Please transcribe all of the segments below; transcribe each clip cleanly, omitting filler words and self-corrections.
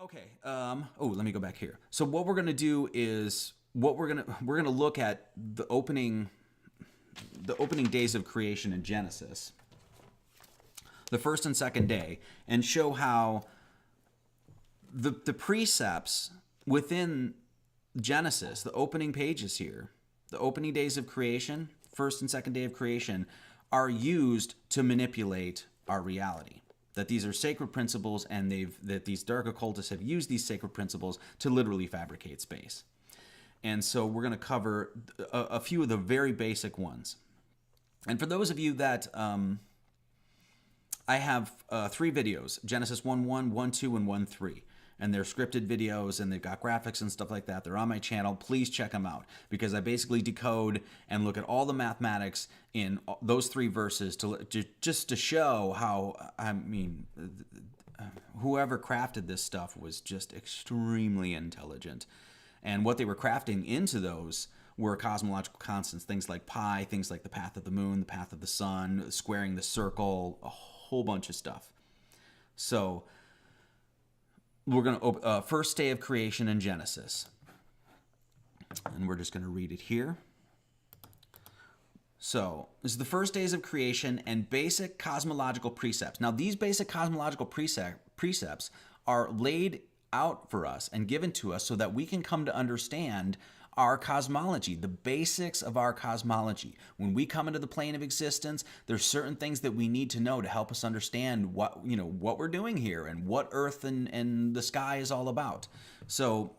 Okay. Let me go back here. So what we're going to do is we're going to look at the opening days of creation in Genesis, the first and second day, and show how the precepts within Genesis, the opening pages here, the opening days of creation, first and second day of creation, are used to manipulate our reality. That these are sacred principles, and that these dark occultists have used these sacred principles to literally fabricate space. And so we're going to cover a few of the very basic ones. And for those of you that I have 3 videos, Genesis 1:1, 1:2, and 1:3. And they're scripted videos, and they've got graphics and stuff like that. They're on my channel. Please check them out, because I basically decode and look at all the mathematics in those 3 verses just to show how, whoever crafted this stuff was just extremely intelligent. And what they were crafting into those were cosmological constants, things like pi, things like the path of the moon, the path of the sun, squaring the circle, a whole bunch of stuff. So we're going to first day of creation in Genesis, and we're just going to read it here. So this is the first days of creation and basic cosmological precepts. Now, these basic cosmological precepts are laid out for us and given to us so that we can come to understand our cosmology, the basics of our cosmology. When we come into the plane of existence, there's certain things that we need to know to help us understand what we're doing here and what Earth and the sky is all about. So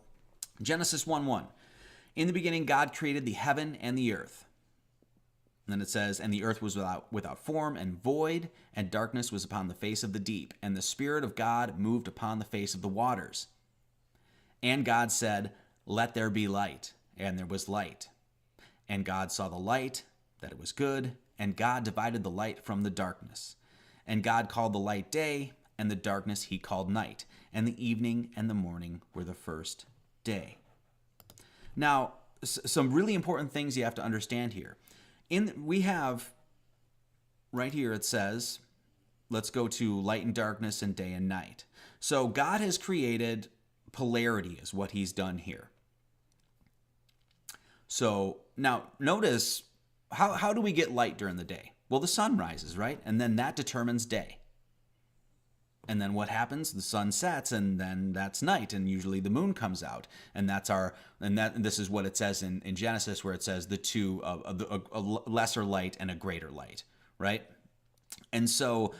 Genesis 1:1. In the beginning, God created the heaven and the earth. And then it says, and the earth was without form and void, and darkness was upon the face of the deep, and the Spirit of God moved upon the face of the waters. And God said, let there be light. And there was light. And God saw the light, that it was good, and God divided the light from the darkness. And God called the light day, and the darkness he called night. And the evening and the morning were the first day. Now, some really important things you have to understand here. We have, right here it says, let's go to light and darkness and day and night. So God has created polarity is what he's done here. So now notice, how do we get light during the day? Well, the sun rises, right? And then that determines day. And then what happens? The sun sets, and then that's night, and usually the moon comes out, and this is what it says in Genesis, where it says the two, a lesser light and a greater light, right? And so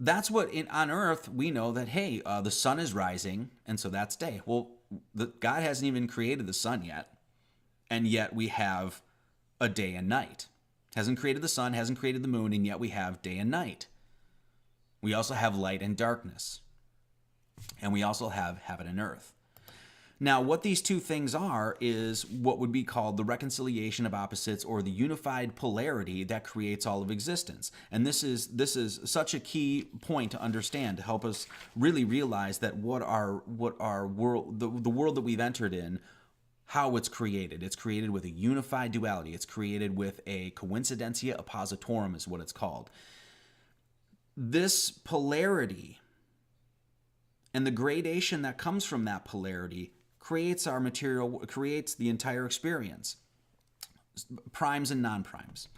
that's what on Earth we know that, hey, the sun is rising, and so that's day. Well, God hasn't even created the sun yet, and yet we have a day and night. Hasn't created the sun, hasn't created the moon, and yet we have day and night. We also have light and darkness. And we also have heaven and earth. Now, what these two things are is what would be called the reconciliation of opposites, or the unified polarity that creates all of existence. And this is such a key point to understand, to help us really realize that what our world, the world that we've entered in, how it's created. It's created with a unified duality. It's created with a coincidentia oppositorum is what it's called. This polarity and the gradation that comes from that polarity creates our material, creates the entire experience. Primes and non-primes,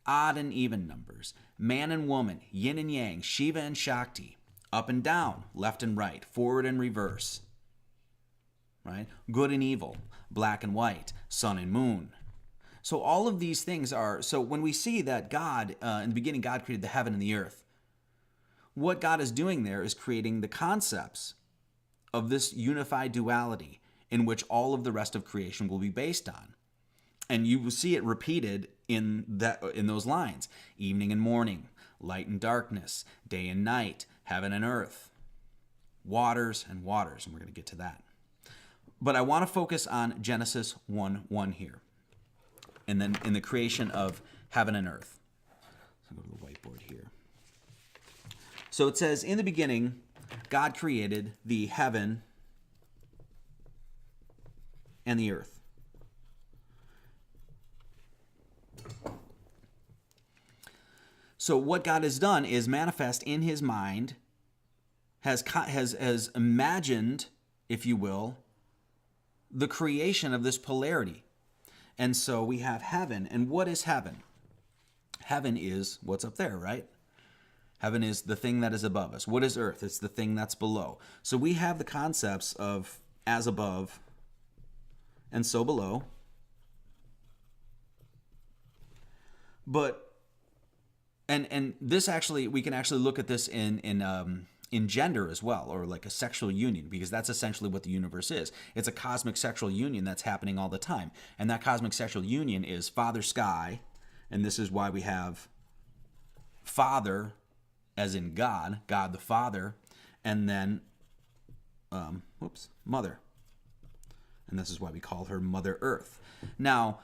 odd and even numbers, man and woman, yin and yang, Shiva and Shakti, up and down, left and right, forward and reverse, right? Good and evil, black and white, sun and moon. So all of these things are, so when we see that God, in the beginning, God created the heaven and the earth, what God is doing there is creating the concepts of this unified duality in which all of the rest of creation will be based on. And you will see it repeated in those lines. Evening and morning, light and darkness, day and night, heaven and earth, waters and waters, and we're going to get to that. But I want to focus on Genesis 1:1 here, and then in the creation of heaven and earth. So I'll go to the whiteboard here. So it says, in the beginning, God created the heaven and the earth. So what God has done is manifest in his mind, has imagined if you will, the creation of this polarity. And so we have heaven. And what is heaven? Heaven is what's up there, right? Heaven is the thing that is above us. What is earth? It's the thing that's below. So we have the concepts of as above and so below. But and this actually, we can actually look at this in gender as well, or like a sexual union, because that's essentially what the universe is. It's a cosmic sexual union that's happening all the time. And that cosmic sexual union is Father Sky, and this is why we have Father as in God, God the Father, and then Mother. And this is why we call her Mother Earth. Now,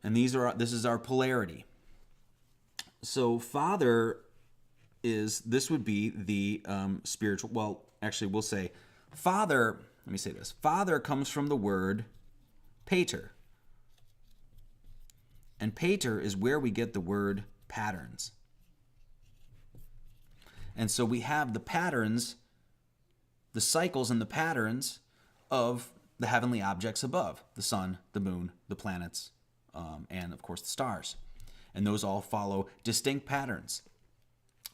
and this is our polarity. So Father this would be the spiritual, well, actually we'll say Father, let me say this. Father comes from the word pater. And pater is where we get the word patterns. And so we have the patterns, the cycles and the patterns of the heavenly objects above, the sun, the moon, the planets, and of course the stars. And those all follow distinct patterns.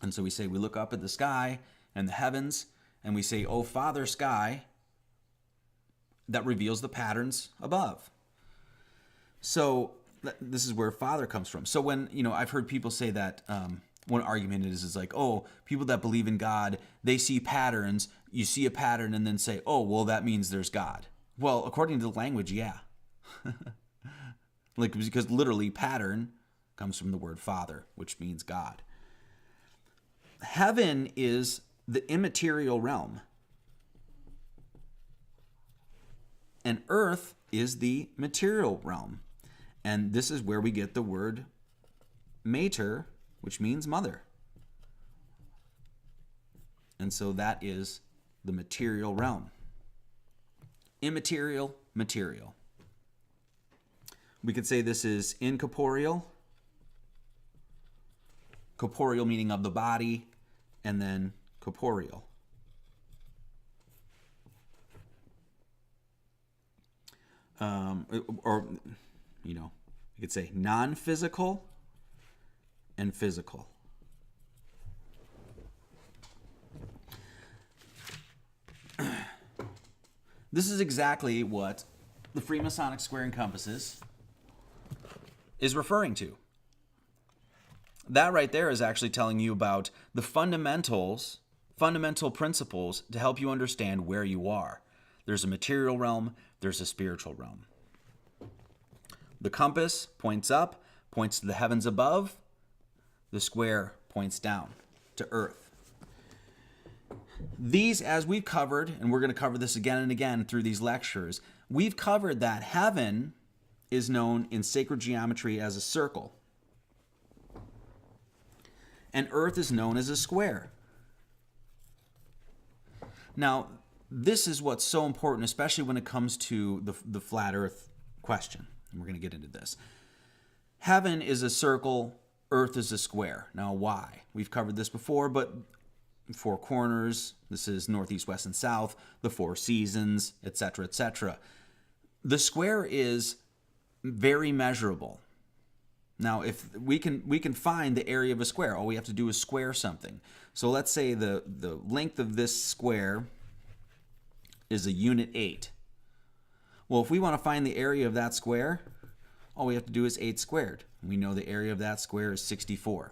And so we say, we look up at the sky and the heavens, and we say, "Oh, Father Sky," that reveals the patterns above. So this is where Father comes from. So when, I've heard people say that one argument is like, oh, people that believe in God, they see patterns. You see a pattern and then say, oh, well, that means there's God. Well, according to the language, yeah. Because literally pattern comes from the word Father, which means God. Heaven is the immaterial realm. And earth is the material realm. And this is where we get the word mater, which means mother. And so that is the material realm. Immaterial, material. We could say this is incorporeal. Corporeal meaning of the body, and then corporeal. You could say non-physical and physical. This is exactly what the Freemasonic Square and Compasses is referring to. That right there is actually telling you about the fundamental principles to help you understand where you are. There's a material realm, there's a spiritual realm. The compass points up, points to the heavens above. The square points down to earth. These, as we've covered, and we're going to cover this again and again through these lectures, we've covered that heaven is known in sacred geometry as a circle. And earth is known as a square. Now, this is what's so important, especially when it comes to the flat earth question. And we're going to get into this. Heaven is a circle, earth is a square. Now, why? We've covered this before, but four corners, this is northeast, west, and south, the four seasons, etc., etc. The square is very measurable. Now, if we can find the area of a square, all we have to do is square something. So let's say the length of this square is a unit 8. Well, if we want to find the area of that square, all we have to do is 8 squared. We know the area of that square is 64.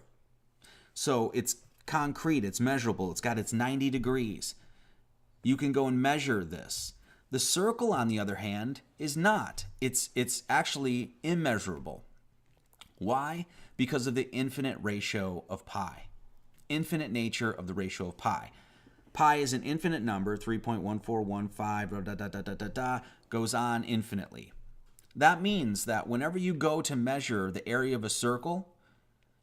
So it's concrete, it's measurable, it's got its 90 degrees. You can go and measure this. The circle, on the other hand, is not. It's actually immeasurable. Why? Because of the infinite ratio of pi. Infinite nature of the ratio of pi. Pi is an infinite number, 3.1415, goes on infinitely. That means that whenever you go to measure the area of a circle,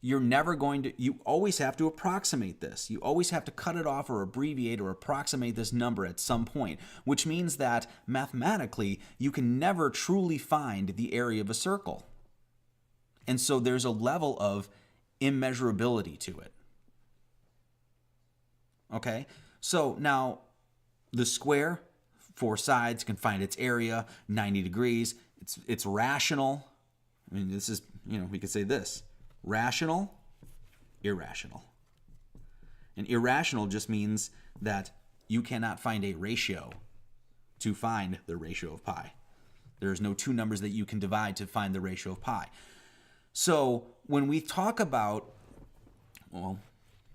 you always have to approximate this. You always have to cut it off or abbreviate or approximate this number at some point, which means that mathematically, you can never truly find the area of a circle. And so there's a level of immeasurability to it. Okay? So now, The square, four sides, can find its area, 90 degrees. It's rational. I mean, this is, we could say this. Rational, irrational. And irrational just means that you cannot find a ratio to find the ratio of pi. There's no two numbers that you can divide to find the ratio of pi. So when we talk about,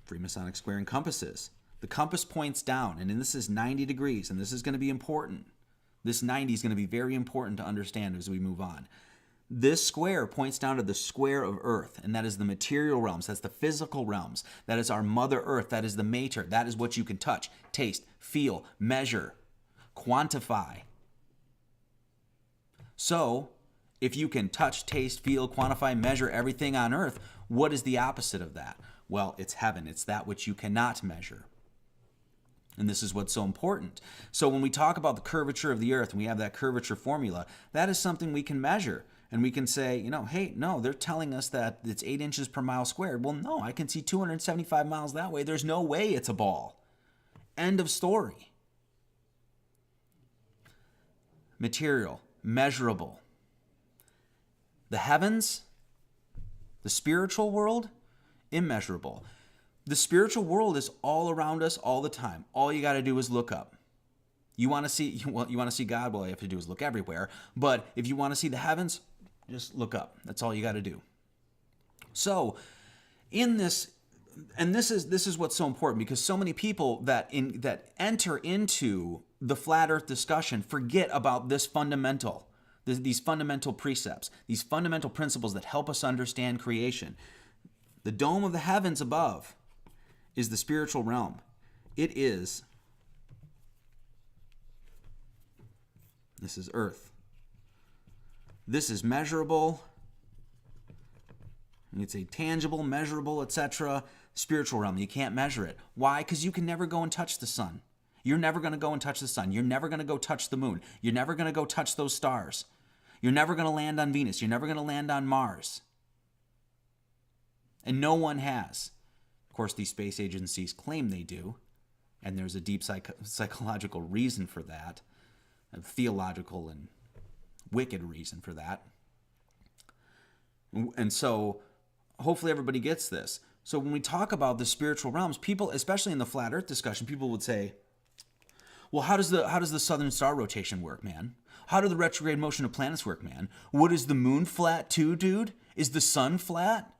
Freemasonic square and compasses, the compass points down, and this is 90 degrees, and this is going to be important. This 90 is going to be very important to understand as we move on. This square points down to the square of Earth, and that is the material realms. That's the physical realms. That is our Mother Earth. That is the mater. That is what you can touch, taste, feel, measure, quantify. So, if you can touch, taste, feel, quantify, measure everything on Earth, what is the opposite of that? Well, it's heaven. It's that which you cannot measure. And this is what's so important. So when we talk about the curvature of the Earth, and we have that curvature formula, that is something we can measure. And we can say, hey, no, they're telling us that it's 8 inches per mile squared. Well, no, I can see 275 miles that way. There's no way it's a ball. End of story. Material, measurable. The heavens, the spiritual world, immeasurable. The spiritual world is all around us all the time. All you got to do is look up. You want to see God? Well, all you have to do is look everywhere. But if you want to see the heavens, just look up. That's all you got to do. So, in this, and this is what's so important, because so many people that enter into the flat Earth discussion forget about these fundamental precepts, these fundamental principles that help us understand creation. The dome of the heavens above is the spiritual realm. This is Earth. This is measurable. It's a tangible, measurable, etc. Spiritual realm. You can't measure it. Why? Because you can never go and touch the sun. You're never going to go and touch the sun. You're never going to go touch the moon. You're never going to go touch those stars. You're never going to land on Venus. You're never going to land on Mars. And no one has. Of course, these space agencies claim they do, and there's a deep psychological reason for that, a theological and wicked reason for that. And so, hopefully everybody gets this. So when we talk about the spiritual realms, people, especially in the flat Earth discussion, people would say, well, how does the southern star rotation work, man? How do the retrograde motion of planets work, man? What, is the moon flat too, dude? Is the sun flat?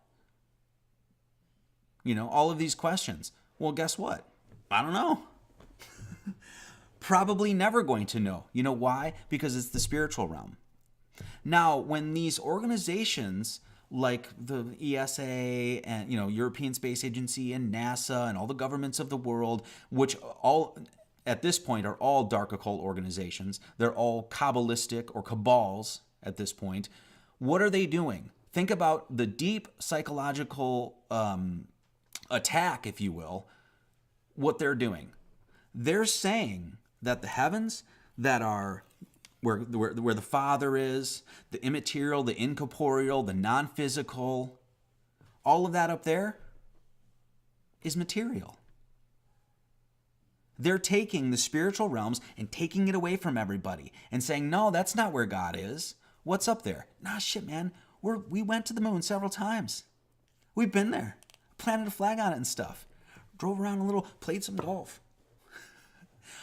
All of these questions. Well, guess what? I don't know. Probably never going to know. You know why? Because it's the spiritual realm. Now, when these organizations like the ESA and European Space Agency and NASA and all the governments of the world, which all at this point are all dark occult organizations, they're all Kabbalistic or cabals at this point. What are they doing? Think about the deep psychological attack, if you will, what they're doing. They're saying that the heavens that are where the Father is, the immaterial, the incorporeal, the non-physical, all of that up there is material. They're taking the spiritual realms and taking it away from everybody and saying, no, that's not where God is. What's up there? Nah, shit, man. We went to the moon several times. We've been there. Planted a flag on it and stuff. Drove around a little, played some golf.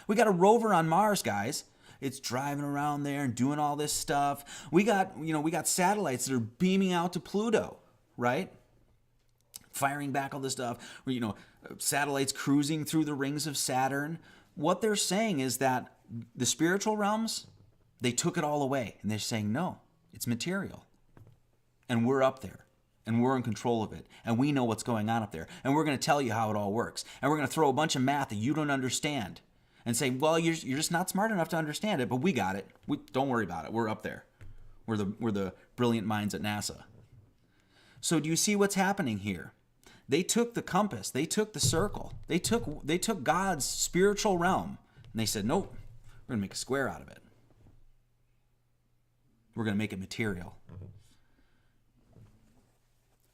We got a rover on Mars, guys. It's driving around there and doing all this stuff. We got satellites that are beaming out to Pluto, right? Firing back all this stuff. Satellites cruising through the rings of Saturn. What they're saying is that the spiritual realms, they took it all away. And they're saying, no, it's material. And we're up there. And we're in control of it. And we know what's going on up there. And we're going to tell you how it all works. And we're going to throw a bunch of math that you don't understand. And say, well, you're just not smart enough to understand it, but we got it. Don't worry about it. We're up there. We're the brilliant minds at NASA. So do you see what's happening here? They took the compass. They took the circle. They took God's spiritual realm, and they said, nope, we're going to make a square out of it. We're going to make it material.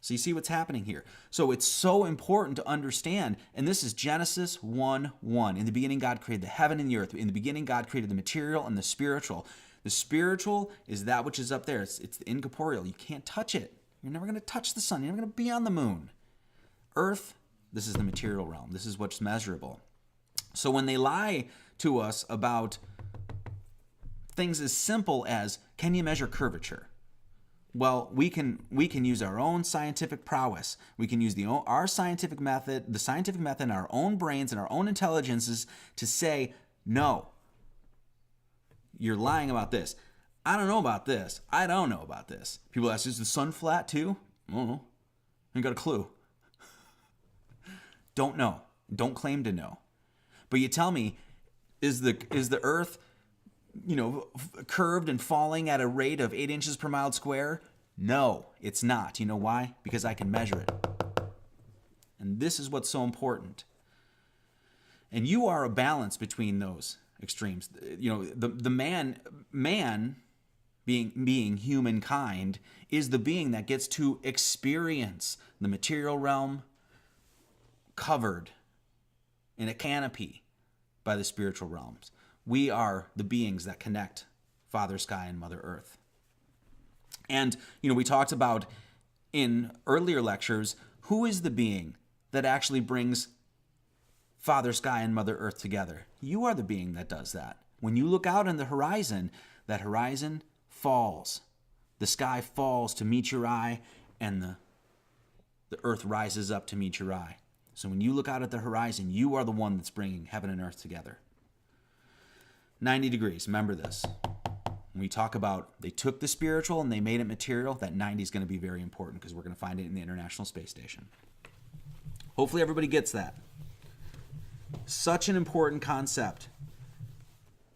So you see what's happening here. So it's so important to understand, and this is Genesis 1:1. In the beginning, God created the heaven and the earth. In the beginning, God created the material and the spiritual. The spiritual is that which is up there. It's the incorporeal. You can't touch it. You're never going to touch the sun. You're never going to be on the moon. Earth, this is the material realm. This is what's measurable. So when they lie to us about things as simple as, can you measure curvature? Well, we can use our own scientific prowess. We can use our scientific method, the scientific method in our own brains and our own intelligences to say, no, you're lying about this. I don't know about this. I don't know about this. People ask, is the sun flat too? I don't know. I ain't got a clue. Don't know. Don't claim to know. But you tell me, is the earth, curved and falling at a rate of 8 inches per mile square? No, it's not. You know why? Because I can measure it. And this is what's so important. And you are a balance between those extremes. The man being humankind is the being that gets to experience the material realm covered in a canopy by the spiritual realms. We are the beings that connect Father Sky and Mother Earth. And, we talked about in earlier lectures, who is the being that actually brings Father Sky and Mother Earth together? You are the being that does that. When you look out on the horizon, that horizon falls. The sky falls to meet your eye, and the earth rises up to meet your eye. So when you look out at the horizon, you are the one that's bringing heaven and earth together. 90 degrees, remember this. When we talk about they took the spiritual and they made it material, that 90 is going to be very important because we're going to find it in the International Space Station. Hopefully everybody gets that. Such an important concept.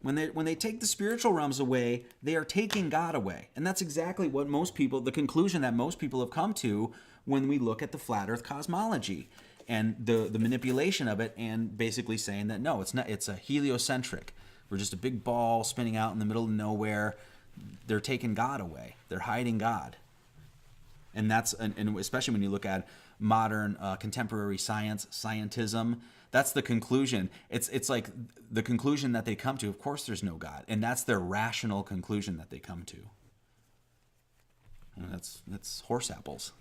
When they take the spiritual realms away, they are taking God away. And that's exactly what the conclusion that most people have come to when we look at the flat earth cosmology and the manipulation of it, and basically saying that no, it's not. It's a heliocentric. We're just a big ball spinning out in the middle of nowhere. They're taking God away. They're hiding God. And especially when you look at modern contemporary scientism, that's the conclusion. It's like the conclusion that they come to. Of course, there's no God, and that's their rational conclusion that they come to. And that's horse apples.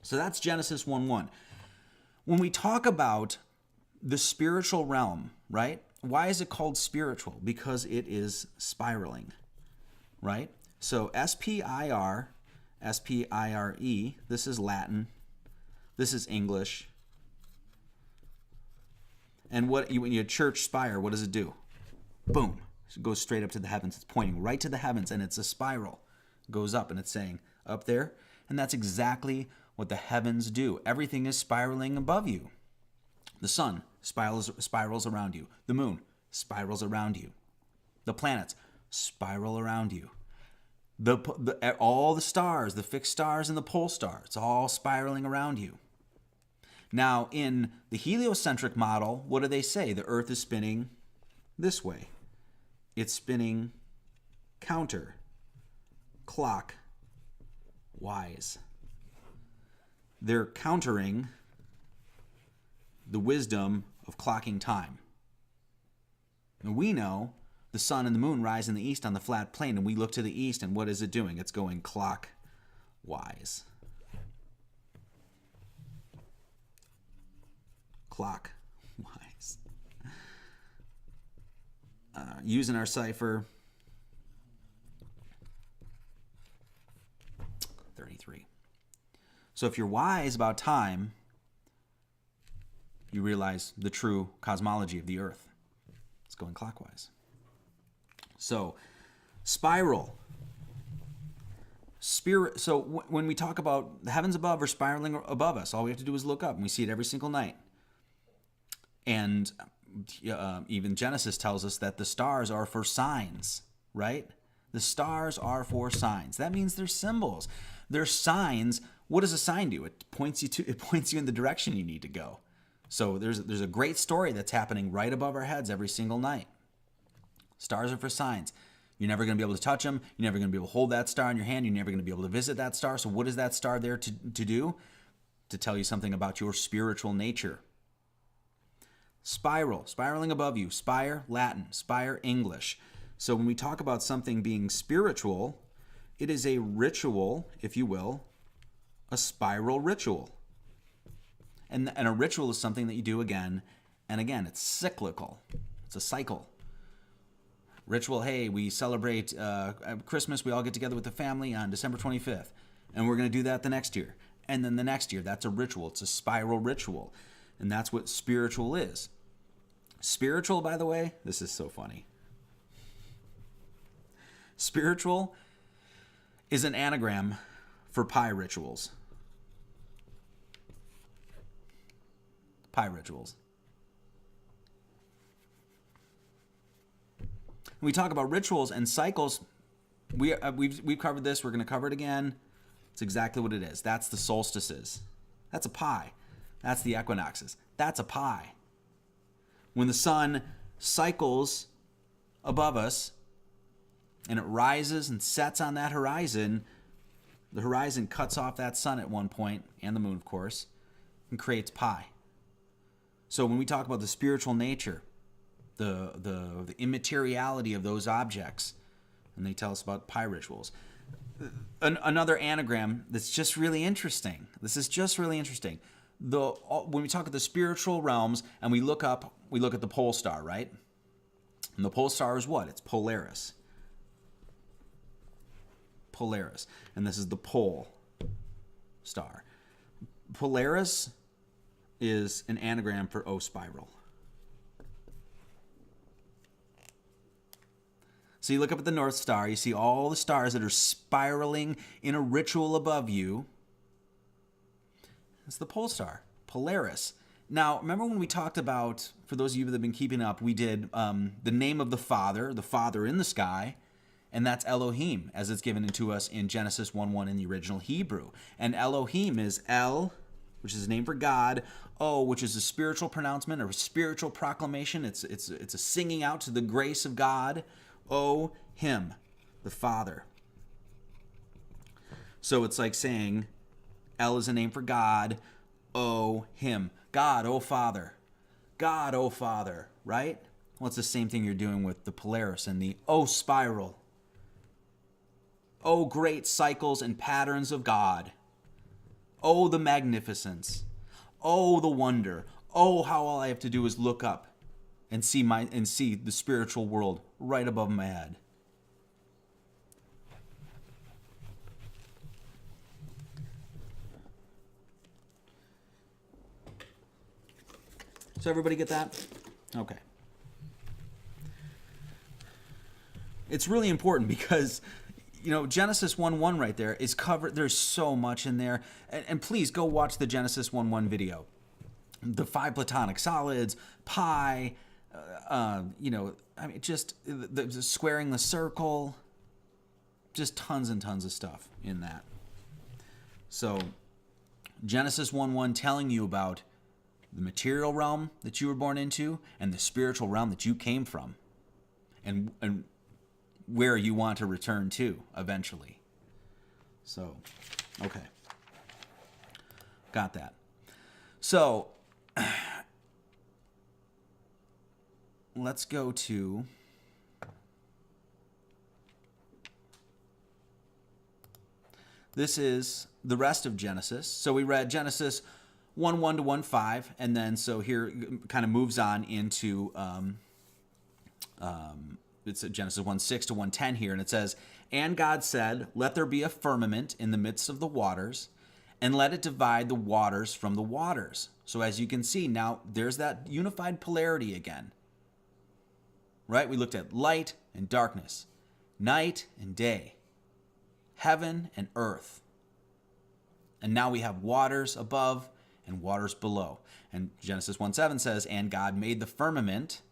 So that's Genesis 1:1. When we talk about the spiritual realm, right? Why is it called spiritual? Because it is spiraling, right? So S-P-I-R-E, this is Latin, this is English. And when you church spire, what does it do? Boom. It goes straight up to the heavens. It's pointing right to the heavens, and it's a spiral. It goes up, and it's saying, up there. And that's exactly what the heavens do. Everything is spiraling above you. The sun spirals around you. The moon spirals around you. The planets spiral around you. All the stars, the fixed stars and the pole star, it's all spiraling around you. Now, in the heliocentric model, what do they say? The Earth is spinning this way. It's spinning counter, clockwise. They're countering the wisdom of clocking time. And we know the sun and the moon rise in the east on the flat plane, and we look to the east, and what is it doing? It's going clockwise. Clockwise. Using our cipher 33. So if you're wise about time, you realize the true cosmology of the earth. It's going clockwise. So, spiral. So when we talk about the heavens above or spiraling above us, all we have to do is look up, and we see it every single night. And even Genesis tells us that the stars are for signs, right? The stars are for signs. That means they're symbols. They're signs. What does a sign do? It points you in the direction you need to go. So there's a great story that's happening right above our heads every single night. Stars are for signs. You're never going to be able to touch them. You're never going to be able to hold that star in your hand. You're never going to be able to visit that star. So what is that star there to do? To tell you something about your spiritual nature. Spiral, spiraling above you. Spire, Latin. Spire, English. So when we talk about something being spiritual, it is a ritual, if you will, a spiral ritual. And a ritual is something that you do again and again. It's cyclical. It's a cycle. Ritual, hey, we celebrate Christmas. We all get together with the family on December 25th. And we're going to do that the next year. And then the next year. That's a ritual. It's a spiral ritual. And that's what spiritual is. Spiritual, by the way, this is so funny. Spiritual is an anagram for pie rituals. Pie rituals. When we talk about rituals and cycles, we've covered this. We're going to cover it again. It's exactly what it is. That's the solstices. That's a pie. That's the equinoxes. That's a pie. When the sun cycles above us and it rises and sets on that horizon, the horizon cuts off that sun at one point, and the moon, of course, and creates pie. So when we talk about the spiritual nature, the immateriality of those objects, and they tell us about pie rituals. Another anagram that's just really interesting. This is just really interesting. When we talk about the spiritual realms and we look at the pole star, right? And the pole star is what? It's Polaris. Polaris. And this is the pole star. Polaris is an anagram for O spiral. So you look up at the North Star, you see all the stars that are spiraling in a ritual above you. It's the pole star, Polaris. Now, remember when we talked about, for those of you that have been keeping up, we did the name of the Father in the sky, and that's Elohim, as it's given to us in Genesis 1:1 in the original Hebrew. And Elohim is El, which is a name for God, O, which is a spiritual pronouncement or a spiritual proclamation. It's a singing out to the grace of God. O, Him, the Father. So it's like saying El is a name for God, O, Him. God, O Father. God, O Father, right? Well, it's the same thing you're doing with the Polaris and the O spiral. O great cycles and patterns of God. Oh, the magnificence. Oh, the wonder. Oh, how all I have to do is look up and see the spiritual world right above my head. So everybody get that? Okay. It's really important because Genesis 1:1 right there is covered. There's so much in there. And please go watch the Genesis 1:1 video. The 5 platonic solids, pi, just the squaring the circle, just tons and tons of stuff in that. So Genesis 1:1 telling you about the material realm that you were born into and the spiritual realm that you came from and where you want to return to eventually. So, okay. Got that. So, let's go to this is the rest of Genesis. So we read Genesis 1:1 to 1:5, and then so here kind of moves on into it's Genesis 1:6 to 1:10 here, and it says, "And God said, let there be a firmament in the midst of the waters, and let it divide the waters from the waters." So as you can see, now there's that unified polarity again. Right? We looked at light and darkness, night and day, heaven and earth. And now we have waters above and waters below. And Genesis 1:7 says, "And God made the firmament."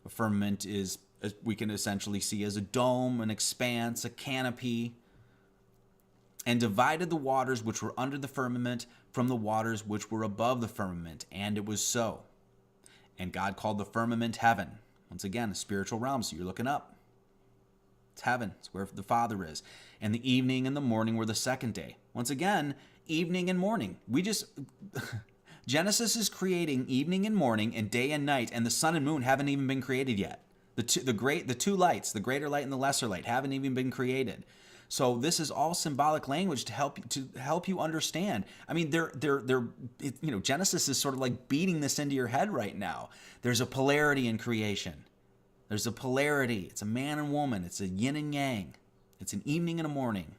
A firmament is, as we can essentially see, as a dome, an expanse, a canopy, "and divided the waters which were under the firmament from the waters which were above the firmament. And it was so. And God called the firmament heaven." Once again, a spiritual realm, so you're looking up. It's heaven. It's where the Father is. And the evening and the morning were the second day. Once again, evening and morning. Genesis is creating evening and morning and day and night, and the sun and moon haven't even been created yet. The two lights, the greater light and the lesser light, haven't even been created. So this is all symbolic language to help you understand. I mean, Genesis is sort of like beating this into your head right now. There's a polarity in creation. There's a polarity. It's a man and woman. It's a yin and yang. It's an evening and a morning.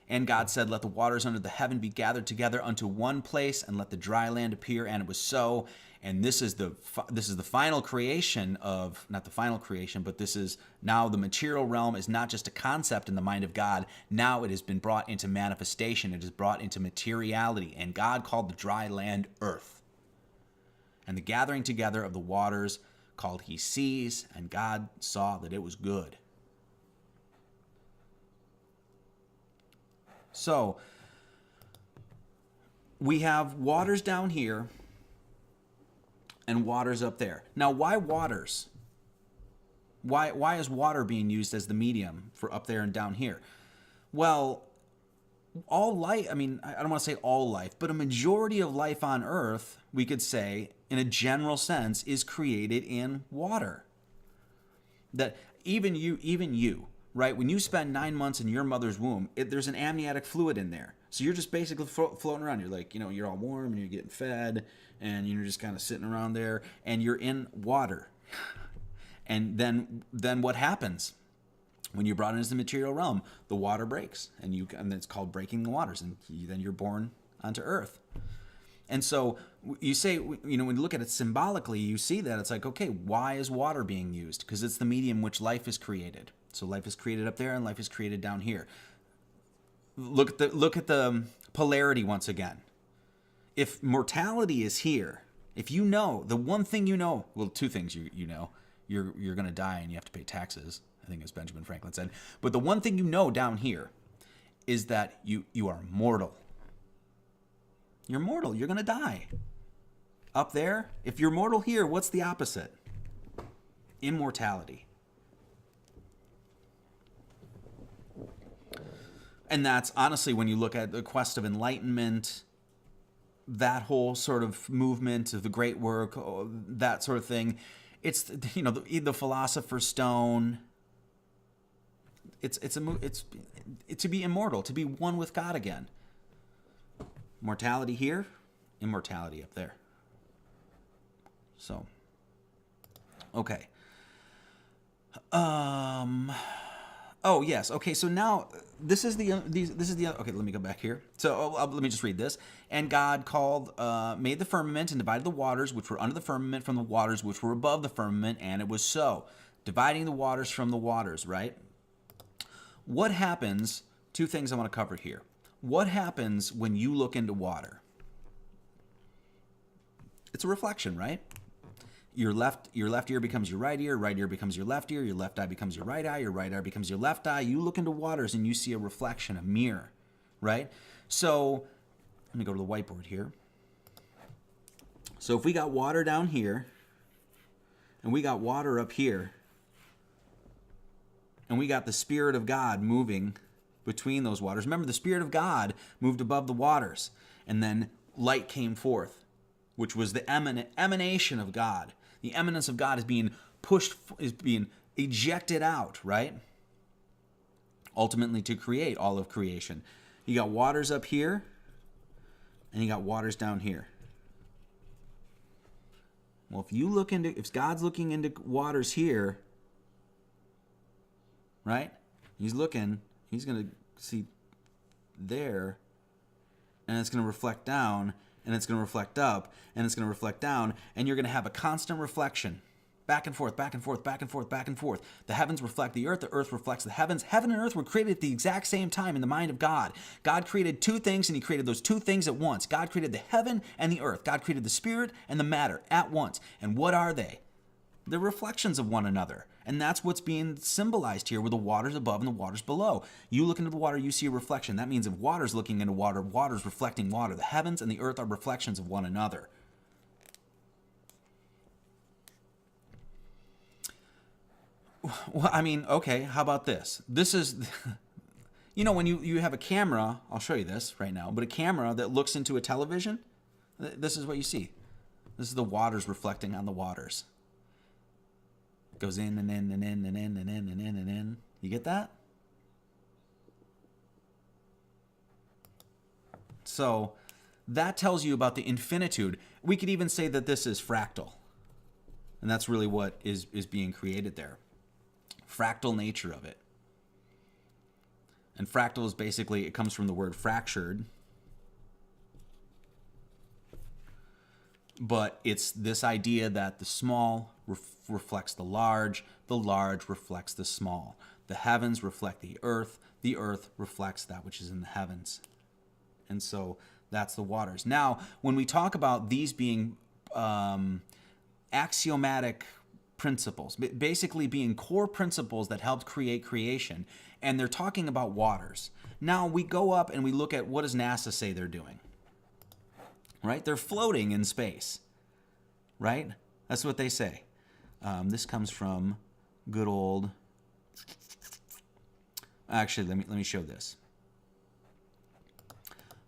And God said, let the waters under the heaven be gathered together unto one place, and let the dry land appear. And it was so. And this is the final creation of, not the final creation, but this is now the material realm is not just a concept in the mind of God. Now it has been brought into manifestation. It is brought into materiality. And God called the dry land earth. And the gathering together of the waters called he seas, and God saw that it was good. So we have waters down here and waters up there. Now, why waters? Why is water being used as the medium for up there and down here? Well, all life, I mean, I don't want to say all life, but a majority of life on Earth, we could say, in a general sense, is created in water. That even you, right? When you spend 9 months in your mother's womb, there's an amniotic fluid in there. So you're just basically floating around. You're like, you're all warm and you're getting fed and you're just kind of sitting around there and you're in water. And then what happens? When you're brought into the material realm, the water breaks and it's called breaking the waters. And then you're born onto earth. And so you say, when you look at it symbolically, you see that it's like, okay, why is water being used? Because it's the medium which life is created. So life is created up there and life is created down here. Look at the polarity once again. If mortality is here, if you know, the one thing you know, well, two things you know, you're going to die and you have to pay taxes, I think as Benjamin Franklin said. But the one thing you know down here is that you are mortal. You're mortal. You're going to die. Up there, if you're mortal here, what's the opposite? Immortality. And that's honestly, when you look at the quest of enlightenment, that whole sort of movement of the great work, that sort of thing, it's, the Philosopher's Stone. It's to be immortal, to be one with God again. Mortality here, immortality up there. So, okay. Oh yes. Okay. So now this is the okay. Let me go back here. So let me just read this. And God made the firmament and divided the waters which were under the firmament from the waters which were above the firmament, and it was so. Dividing the waters from the waters. Right. What happens? Two things I want to cover here. What happens when you look into water? It's a reflection, right? Your left ear becomes your right ear becomes your left ear, your left eye becomes your right eye eye becomes your left eye. You look into waters and you see a reflection, a mirror, right? So let me go to the whiteboard here. So if we got water down here and we got water up here and we got the Spirit of God moving between those waters. Remember, the Spirit of God moved above the waters, and then light came forth, which was the emanation of God. The eminence of God is being ejected out, right? Ultimately to create all of creation. You got waters up here, and you got waters down here. Well, if God's looking into waters here, right? He's going to see there, and it's going to reflect down, and it's going to reflect up, and it's going to reflect down, and you're going to have a constant reflection. Back and forth, back and forth, back and forth, back and forth. The heavens reflect the earth reflects the heavens. Heaven and earth were created at the exact same time in the mind of God. God created two things, and he created those two things at once. God created the heaven and the earth. God created the spirit and the matter at once. And what are they? They're reflections of one another. And that's what's being symbolized here with the waters above and the waters below. You look into the water, you see a reflection. That means if water's looking into water, water's reflecting water. The heavens and the earth are reflections of one another. Well, I mean, okay, how about this? This is, when you have a camera, I'll show you this right now, but a camera that looks into a television, this is what you see. This is the waters reflecting on the waters. It goes in and in and in and in and in and in and in. You get that? So that tells you about the infinitude. We could even say that this is fractal. And that's really what is being created there. Fractal nature of it. And fractal is basically, it comes from the word fractured. But it's this idea that the small reflects the large reflects the small. The heavens reflect the earth reflects that which is in the heavens. And so that's the waters. Now, when we talk about these being axiomatic principles, basically being core principles that helped create creation, and they're talking about waters. Now we go up and we look at what does NASA say they're doing, right? They're floating in space, right? That's what they say. This comes from good old, actually, let me show this.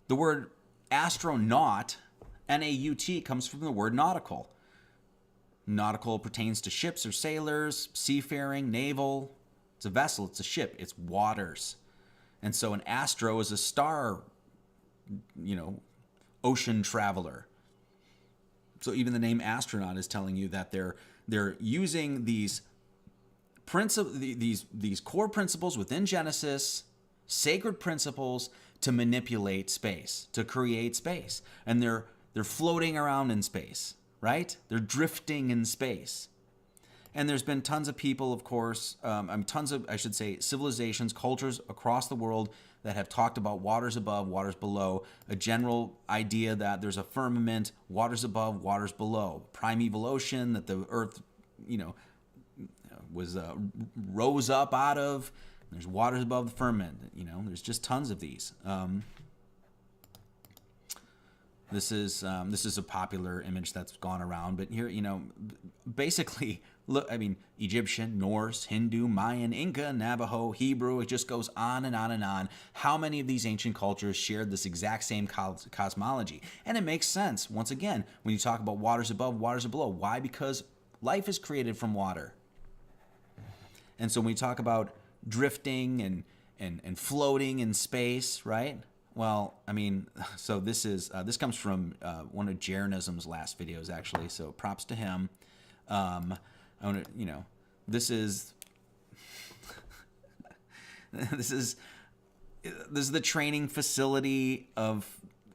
The word astronaut, N-A-U-T, comes from the word nautical. Nautical pertains to ships or sailors, seafaring, naval. It's a vessel, it's a ship, it's waters. And so an astro is a star, ocean traveler. So even the name astronaut is telling you that they're using these core principles within Genesis, sacred principles, to manipulate space, to create space. And they're floating around in space, right? They're drifting in space. And there's been tons of people, of course, civilizations, cultures across the world that have talked about waters above, waters below, a general idea that there's a firmament, waters above, waters below, primeval ocean that the earth, rose up out of. There's waters above the firmament. There's just tons of these. This is a popular image that's gone around, but here, basically, look, Egyptian, Norse, Hindu, Mayan, Inca, Navajo, Hebrew, it just goes on and on and on. How many of these ancient cultures shared this exact same cosmology? And it makes sense, once again, when you talk about waters above, waters below. Why? Because life is created from water. And so when we talk about drifting and floating in space, right? Well, so this comes from one of Jeranism's last videos, actually. So props to him. This is the training facility of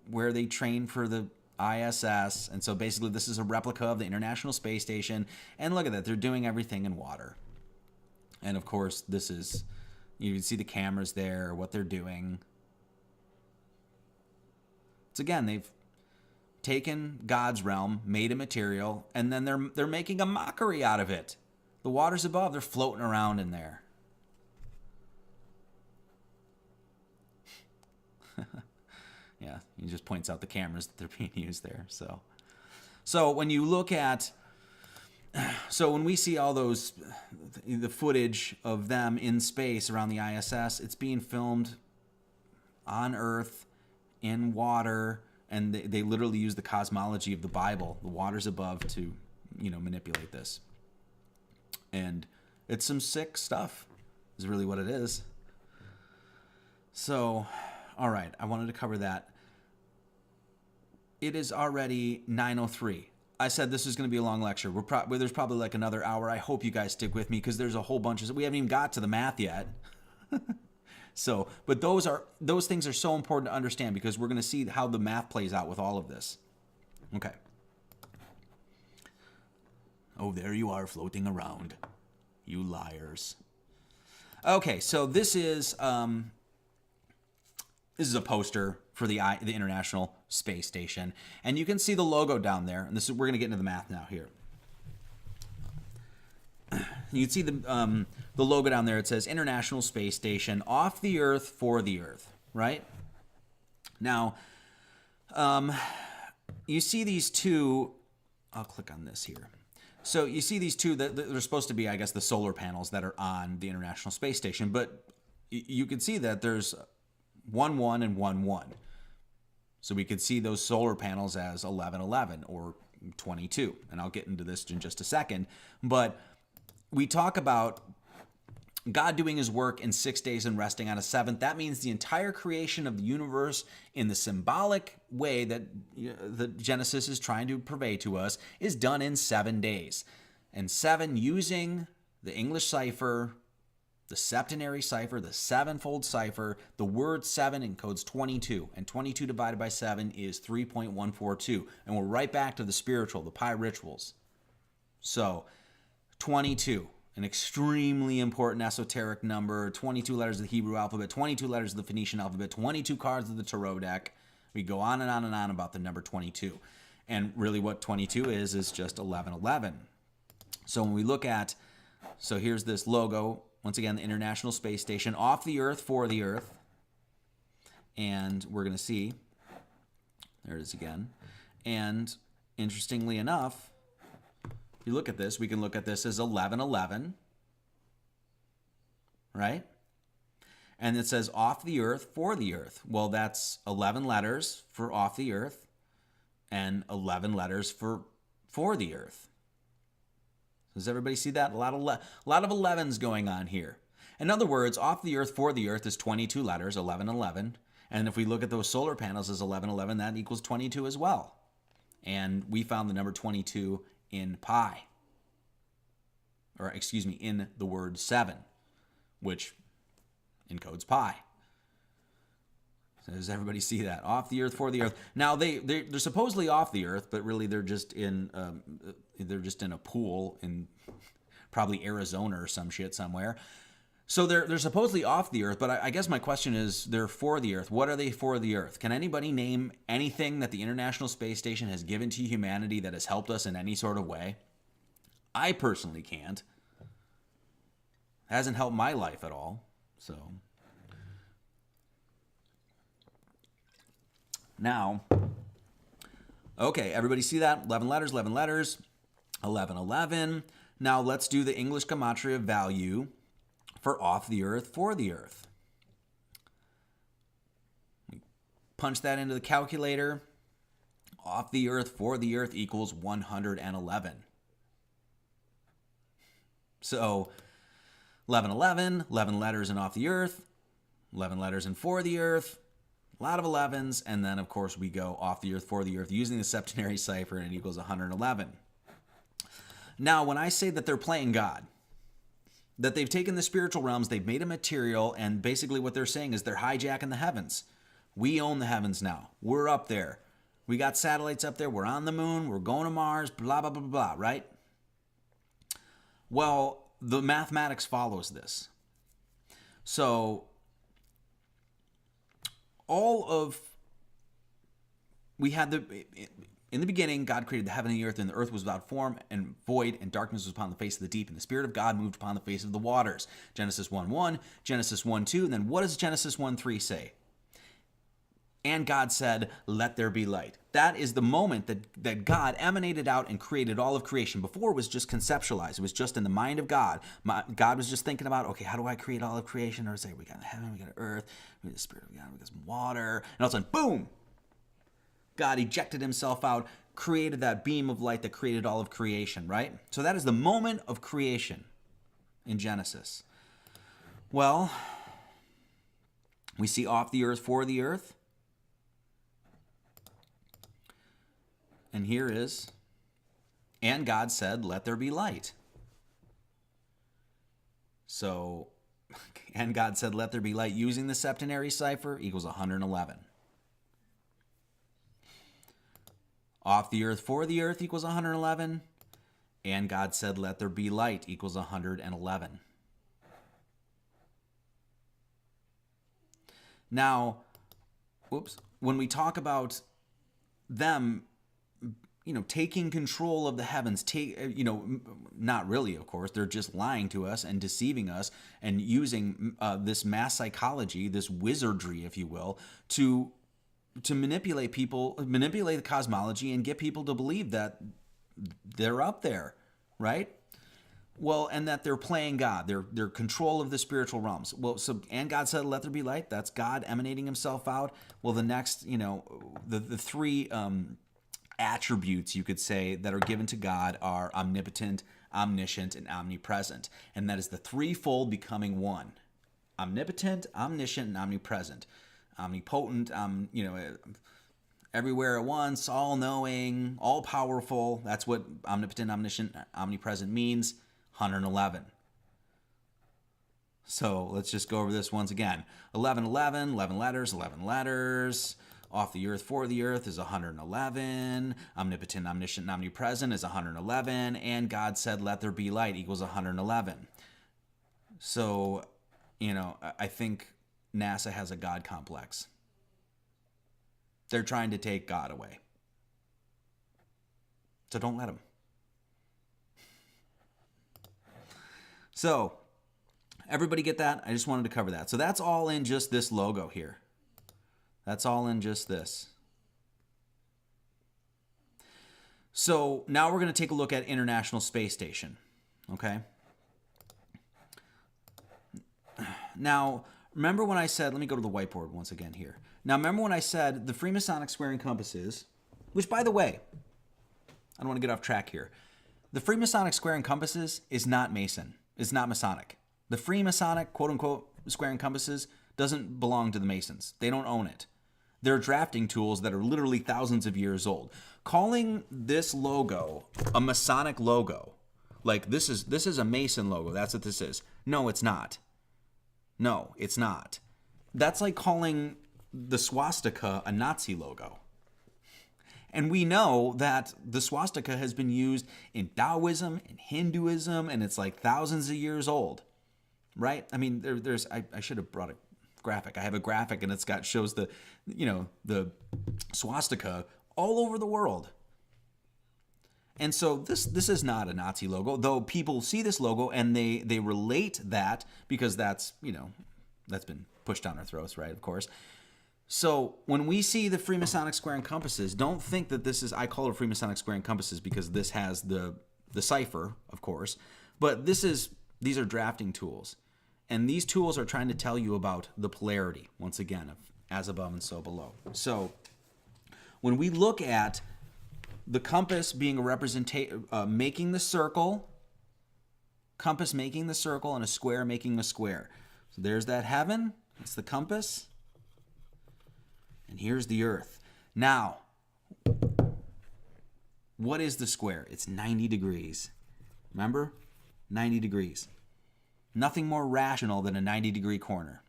where they train for the ISS, and so basically this is a replica of the International Space Station. And look at that, they're doing everything in water. And of course, you can see the cameras there, what they're doing. It's again, they've taken God's realm, made a material, and then they're making a mockery out of it. The waters above, they're floating around in there. Yeah, he just points out the cameras that they're being used there. So when you look at, when we see all the footage of them in space around the ISS, it's being filmed on Earth, in water, and they literally use the cosmology of the Bible, the waters above, to manipulate this. And it's some sick stuff, is really what it is. So, all right, I wanted to cover that. It is already 9:03. I said this is going to be a long lecture. There's probably like another hour. I hope you guys stick with me because there's a whole bunch we haven't even got to the math yet. So, but those things are so important to understand because we're going to see how the math plays out with all of this. Okay. Oh, there you are floating around, you liars. Okay, so this is a poster for the International Space Station, and you can see the logo down there. And we're going to get into the math now here. You can see the logo down there. It says International Space Station, off the Earth, for the Earth, right? Now, you see these two, I'll click on this here. So you see these two, that they're supposed to be, I guess, the solar panels that are on the International Space Station, but you can see that there's 1, 1, and 1, 1. So we could see those solar panels as 11, 11 or 22. And I'll get into this in just a second. But we talk about God doing his work in 6 days and resting on a seventh. That means the entire creation of the universe in the symbolic way that the Genesis is trying to purvey to us is done in 7 days. And 7 using the English cipher, the septenary cipher, the sevenfold cipher. The word 7 encodes 22, and 22 divided by 7 is 3.142. And we're right back to the spiritual, the Pi rituals. So 22. An extremely important esoteric number, 22 letters of the Hebrew alphabet, 22 letters of the Phoenician alphabet, 22 cards of the tarot deck. We go on and on and on about the number 22. And really what 22 is just 1111. So when we look at, so here's this logo, once again, the International Space Station, off the Earth, for the Earth. And we're going to see, there it is again. And interestingly enough, you look at this, we can look at this as 1111, right? And it says off the Earth, for the Earth. Well, that's 11 letters for off the Earth and 11 letters for the Earth. Does everybody see that? A lot of 11s going on here. In other words, off the Earth, for the Earth is 22 letters, 1111. And if we look at those solar panels as 1111, that equals 22 as well. And we found the number 22 in pi, or excuse me, in the word 7, which encodes pi. So does everybody see that? Off the Earth, for the Earth. Now they're supposedly off the Earth, but really they're just in a pool in probably Arizona or some shit somewhere. So they're supposedly off the Earth, but I guess my question is, they're for the Earth. What are they for the Earth? Can anybody name anything that the International Space Station has given to humanity that has helped us in any sort of way? I personally can't. It hasn't helped my life at all. So now, okay, everybody see that? 11 letters, 11 letters, 1111. Now let's do the English gematria value for off the Earth, for the Earth. We punch that into the calculator. Off the Earth, for the Earth equals 111. So 1111, 11 letters in off the Earth, 11 letters in for the Earth, a lot of 11s, and then of course we go off the Earth, for the Earth using the septenary cipher, and it equals 111. Now when I say that they're playing God, that they've taken the spiritual realms, they've made a material, and basically what they're saying is they're hijacking the heavens. We own the heavens now. We're up there. We got satellites up there. We're on the moon. We're going to Mars, blah, blah, blah, blah, right? Well, the mathematics follows this. So in the beginning, God created the heaven and the earth, and the earth was without form and void, and darkness was upon the face of the deep, and the Spirit of God moved upon the face of the waters. Genesis 1:1, Genesis 1:2, and then what does Genesis 1:3 say? And God said, let there be light. That is the moment that God emanated out and created all of creation. Before it was just conceptualized. It was just in the mind of God. God was just thinking about, okay, how do I create all of creation? Or say, we got heaven, we got earth, we got the Spirit of God, we got some water. And all of a sudden, boom! God ejected himself out, created that beam of light that created all of creation, right? So that is the moment of creation in Genesis. Well, we see off the earth, for the earth. And here is, and God said, let there be light. So, and God said, let there be light using the septenary cipher equals 111. Off the earth, for the earth equals 111. And God said, let there be light equals 111. Now, when we talk about them, taking control of the heavens, not really, of course, they're just lying to us and deceiving us and using this mass psychology, this wizardry, if you will, to manipulate people, manipulate the cosmology and get people to believe that they're up there. right? Well, and that they're playing God. They're control of the spiritual realms. Well, so, and God said, let there be light. That's God emanating himself out. Well, the next, the three attributes, you could say, that are given to God are omnipotent, omniscient, and omnipresent. And that is the threefold becoming one. Omnipotent, omniscient, and omnipresent. Omnipotent, everywhere at once, all-knowing, all-powerful. That's what omnipotent, omniscient, omnipresent means. 111. So let's just go over this once again. 1111, 11 letters, 11 letters. Off the earth, for the earth is 111. Omnipotent, omniscient, and omnipresent is 111. And God said, let there be light equals 111. So, I think NASA has a God complex. They're trying to take God away. So don't let them. So, everybody get that? I just wanted to cover that. So that's all in just this logo here. That's all in just this. So now we're going to take a look at International Space Station. Okay? Now, remember when I said, let me go to the whiteboard once again here. Now, remember when I said the Freemasonic squaring compasses, which, by the way, I don't want to get off track here. The Freemasonic squaring compasses is not Mason. It's not Masonic. The Freemasonic, quote-unquote, squaring compasses doesn't belong to the Masons. They don't own it. They're drafting tools that are literally thousands of years old. Calling this logo a Masonic logo, like this is a Mason logo, that's what this is. No, it's not. No, it's not. That's like calling the swastika a Nazi logo. And we know that the swastika has been used in Taoism, in Hinduism, and it's like thousands of years old, right? I mean, I should have brought a graphic. I have a graphic, and shows the swastika all over the world. And so this is not a Nazi logo, though people see this logo and they relate that because that's been pushed down our throats, right? Of course. So when we see the Freemasonic square and compasses, don't think that this is, I call it Freemasonic square and compasses because this has the cipher, of course, but these are drafting tools. And these tools are trying to tell you about the polarity, once again, of as above and so below. So when we look at the compass being a representation, making the circle, compass making the circle, and a square making a square. So there's that heaven, it's the compass. And here's the earth. Now, what is the square? It's 90 degrees. Remember? 90 degrees. Nothing more rational than a 90-degree corner.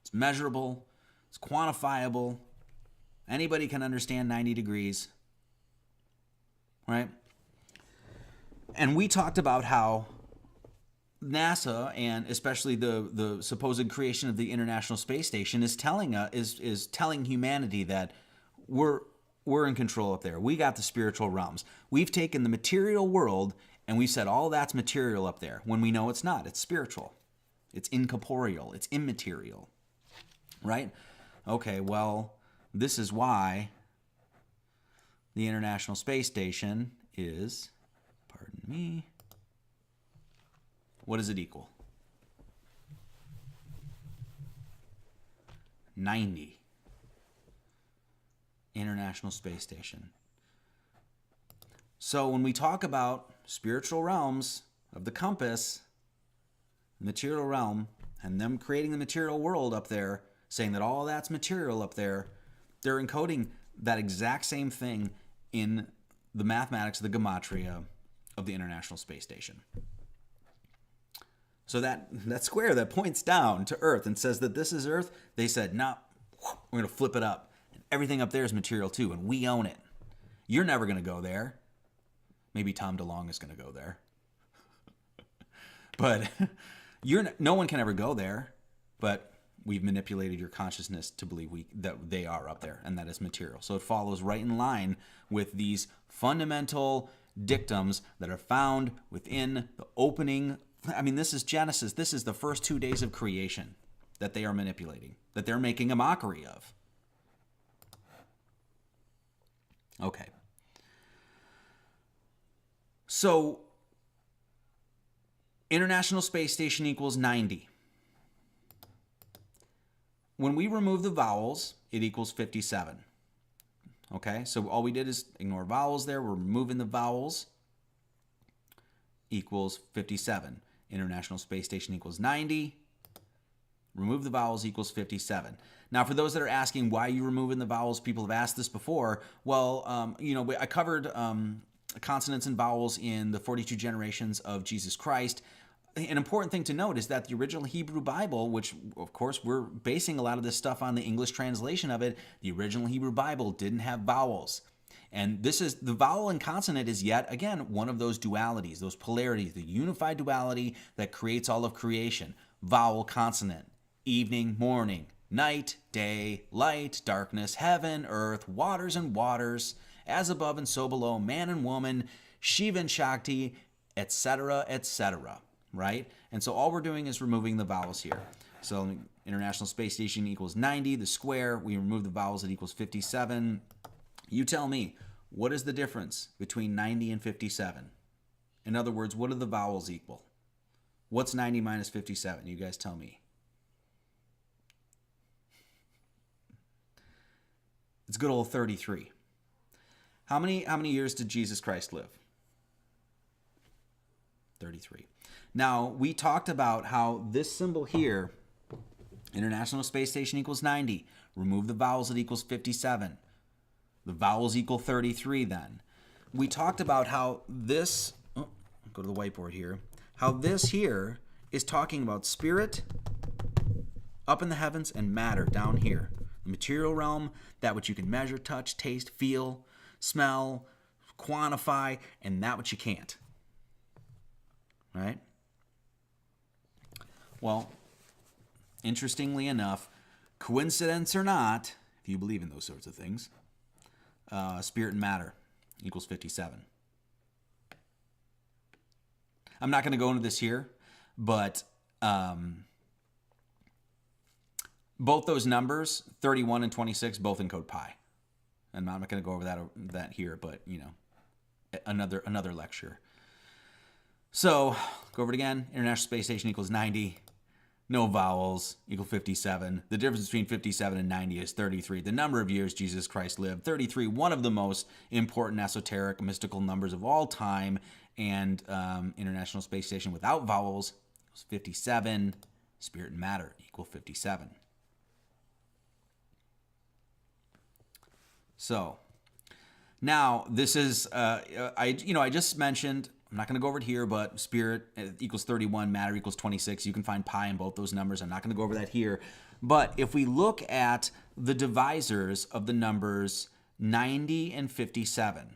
It's measurable. It's quantifiable. Anybody can understand 90 degrees. Right? And we talked about how NASA, and especially the supposed creation of the International Space Station, is telling humanity that we're in control up there. We got the spiritual realms. We've taken the material world and we said all that's material up there, when we know it's not. It's spiritual. It's incorporeal. It's immaterial. Right? Okay, well, this is why the International Space Station is, pardon me, what does it equal? 90. International Space Station. So when we talk about spiritual realms of the compass, the material realm, and them creating the material world up there, saying that all that's material up there, they're encoding that exact same thing in the mathematics, the gematria of the International Space Station. So that square that points down to Earth and says that this is Earth, they said, no, we're going to flip it up. And everything up there is material too, and we own it. You're never going to go there. Maybe Tom DeLonge is going to go there. But no one can ever go there. But we've manipulated your consciousness to believe that they are up there, and that is material. So it follows right in line with these fundamental dictums that are found within the opening. I mean, this is Genesis. This is the first 2 days of creation that they are manipulating, that they're making a mockery of. Okay. So International Space Station equals 90. When we remove the vowels, it equals 57. Okay, so all we did is ignore vowels there. We're removing the vowels. Equals 57. International Space Station equals 90. Remove the vowels equals 57. Now, for those that are asking why are you removing the vowels, people have asked this before. Well, I covered consonants and vowels in the 42 generations of Jesus Christ. An important thing to note is that the original Hebrew Bible, which of course we're basing a lot of this stuff on the English translation of it, the original Hebrew Bible didn't have vowels. And this is the vowel and consonant is yet again one of those dualities, those polarities, the unified duality that creates all of creation. Vowel, consonant, evening, morning, night, day, light, darkness, heaven, earth, waters and waters, as above and so below, man and woman, Shiva and Shakti, etc., etc. Right? And so all we're doing is removing the vowels here. So International Space Station equals 90, the square, we remove the vowels, it equals 57. You tell me, what is the difference between 90 and 57? In other words, what do the vowels equal? What's 90 minus 57? You guys tell me. It's good old 33. How many years did Jesus Christ live? 33. Now, we talked about how this symbol here, International Space Station equals 90. Remove the vowels, it equals 57. The vowels equal 33 then. We talked about how this, go to the whiteboard here, how this here is talking about spirit up in the heavens and matter down here. The material realm, that which you can measure, touch, taste, feel, smell, quantify, and that which you can't. Right? Well, interestingly enough, coincidence or not, if you believe in those sorts of things, spirit and matter equals 57. I'm not going to go into this here, but both those numbers, 31 and 26, both encode pi. And I'm not going to go over that here, but another lecture. So, go over it again. International Space Station equals 90. No vowels, equal 57. The difference between 57 and 90 is 33. The number of years Jesus Christ lived, 33, one of the most important esoteric mystical numbers of all time. And International Space Station without vowels was 57. Spirit and matter equal 57. So, now this is, I just mentioned, I'm not going to go over it here, but spirit equals 31, matter equals 26. You can find pi in both those numbers. I'm not going to go over that here. But if we look at the divisors of the numbers 90 and 57,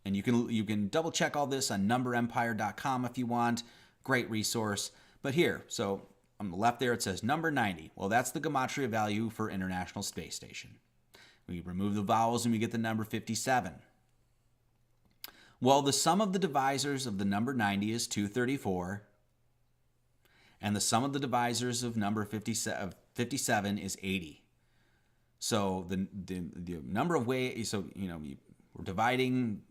and you can double check all this on numberempire.com if you want. Great resource. But here, so on the left there, it says number 90. Well, that's the gematria value for International Space Station. We remove the vowels and we get the number 57. Well, the sum of the divisors of the number 90 is 234, and the sum of the divisors of number 57 is 80. So the number of ways, so we're dividing,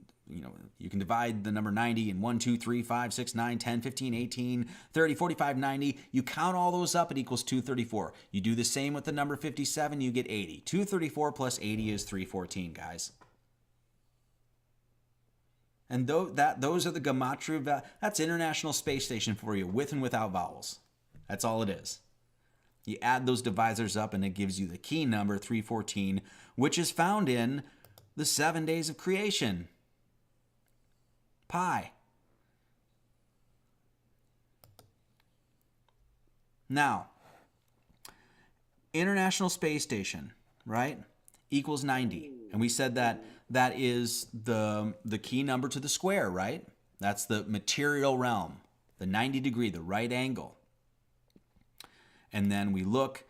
you can divide the number 90 in 1, 2, 3, 5, 6, 9, 10, 15, 18, 30, 45, 90. You count all those up, it equals 234. You do the same with the number 57, you get 80. 234 plus 80 is 314, guys. And those are the gematria. That's International Space Station for you, with and without vowels. That's all it is. You add those divisors up and it gives you the key number 314, which is found in the 7 days of creation. Pi. Now, International Space Station, right, equals 90. And we said that is the key number to the square, right? That's the material realm, the 90 degree, the right angle. And then we look,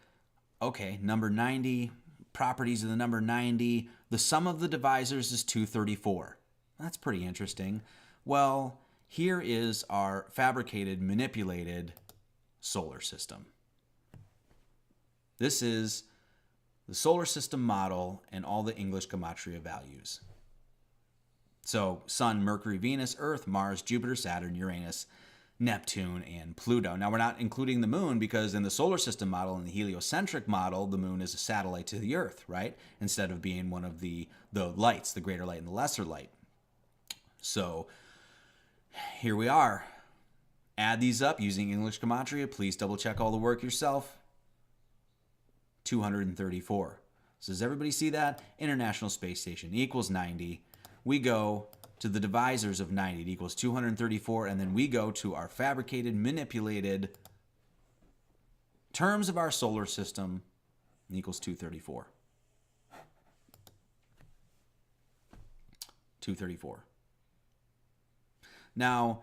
okay, number 90, properties of the number 90. The sum of the divisors is 234. That's pretty interesting. Well, here is our fabricated, manipulated solar system. This is the solar system model and all the English gematria values. So Sun, Mercury, Venus, Earth, Mars, Jupiter, Saturn, Uranus, Neptune, and Pluto. Now, we're not including the moon because in the solar system model, in the heliocentric model, the moon is a satellite to the Earth, right? Instead of being one of the lights, the greater light and the lesser light. So here we are. Add these up using English gematria. Please double check all the work yourself. 234. So does everybody see that? International Space Station equals 90. We go to the divisors of 90. It equals 234. And then we go to our fabricated, manipulated terms of our solar system. It equals 234. 234. Now,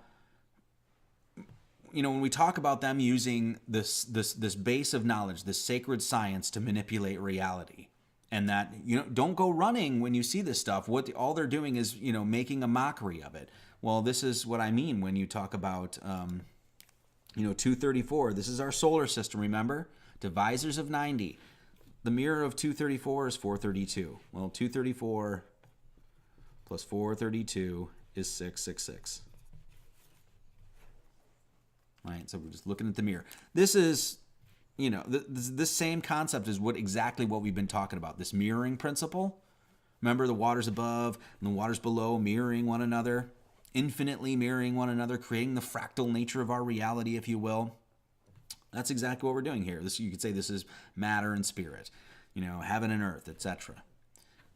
when we talk about them using this base of knowledge, this sacred science to manipulate reality, and that, don't go running when you see this stuff. All they're doing is, making a mockery of it. Well, this is what I mean when you talk about, 234. This is our solar system, remember? Divisors of 90. The mirror of 234 is 432. Well, 234 plus 432 is 666. Right, so we're just looking at the mirror. This is, this same concept is exactly what we've been talking about. This mirroring principle. Remember, the waters above and the waters below mirroring one another, infinitely mirroring one another, creating the fractal nature of our reality, if you will. That's exactly what we're doing here. You could say this is matter and spirit, heaven and earth, etc.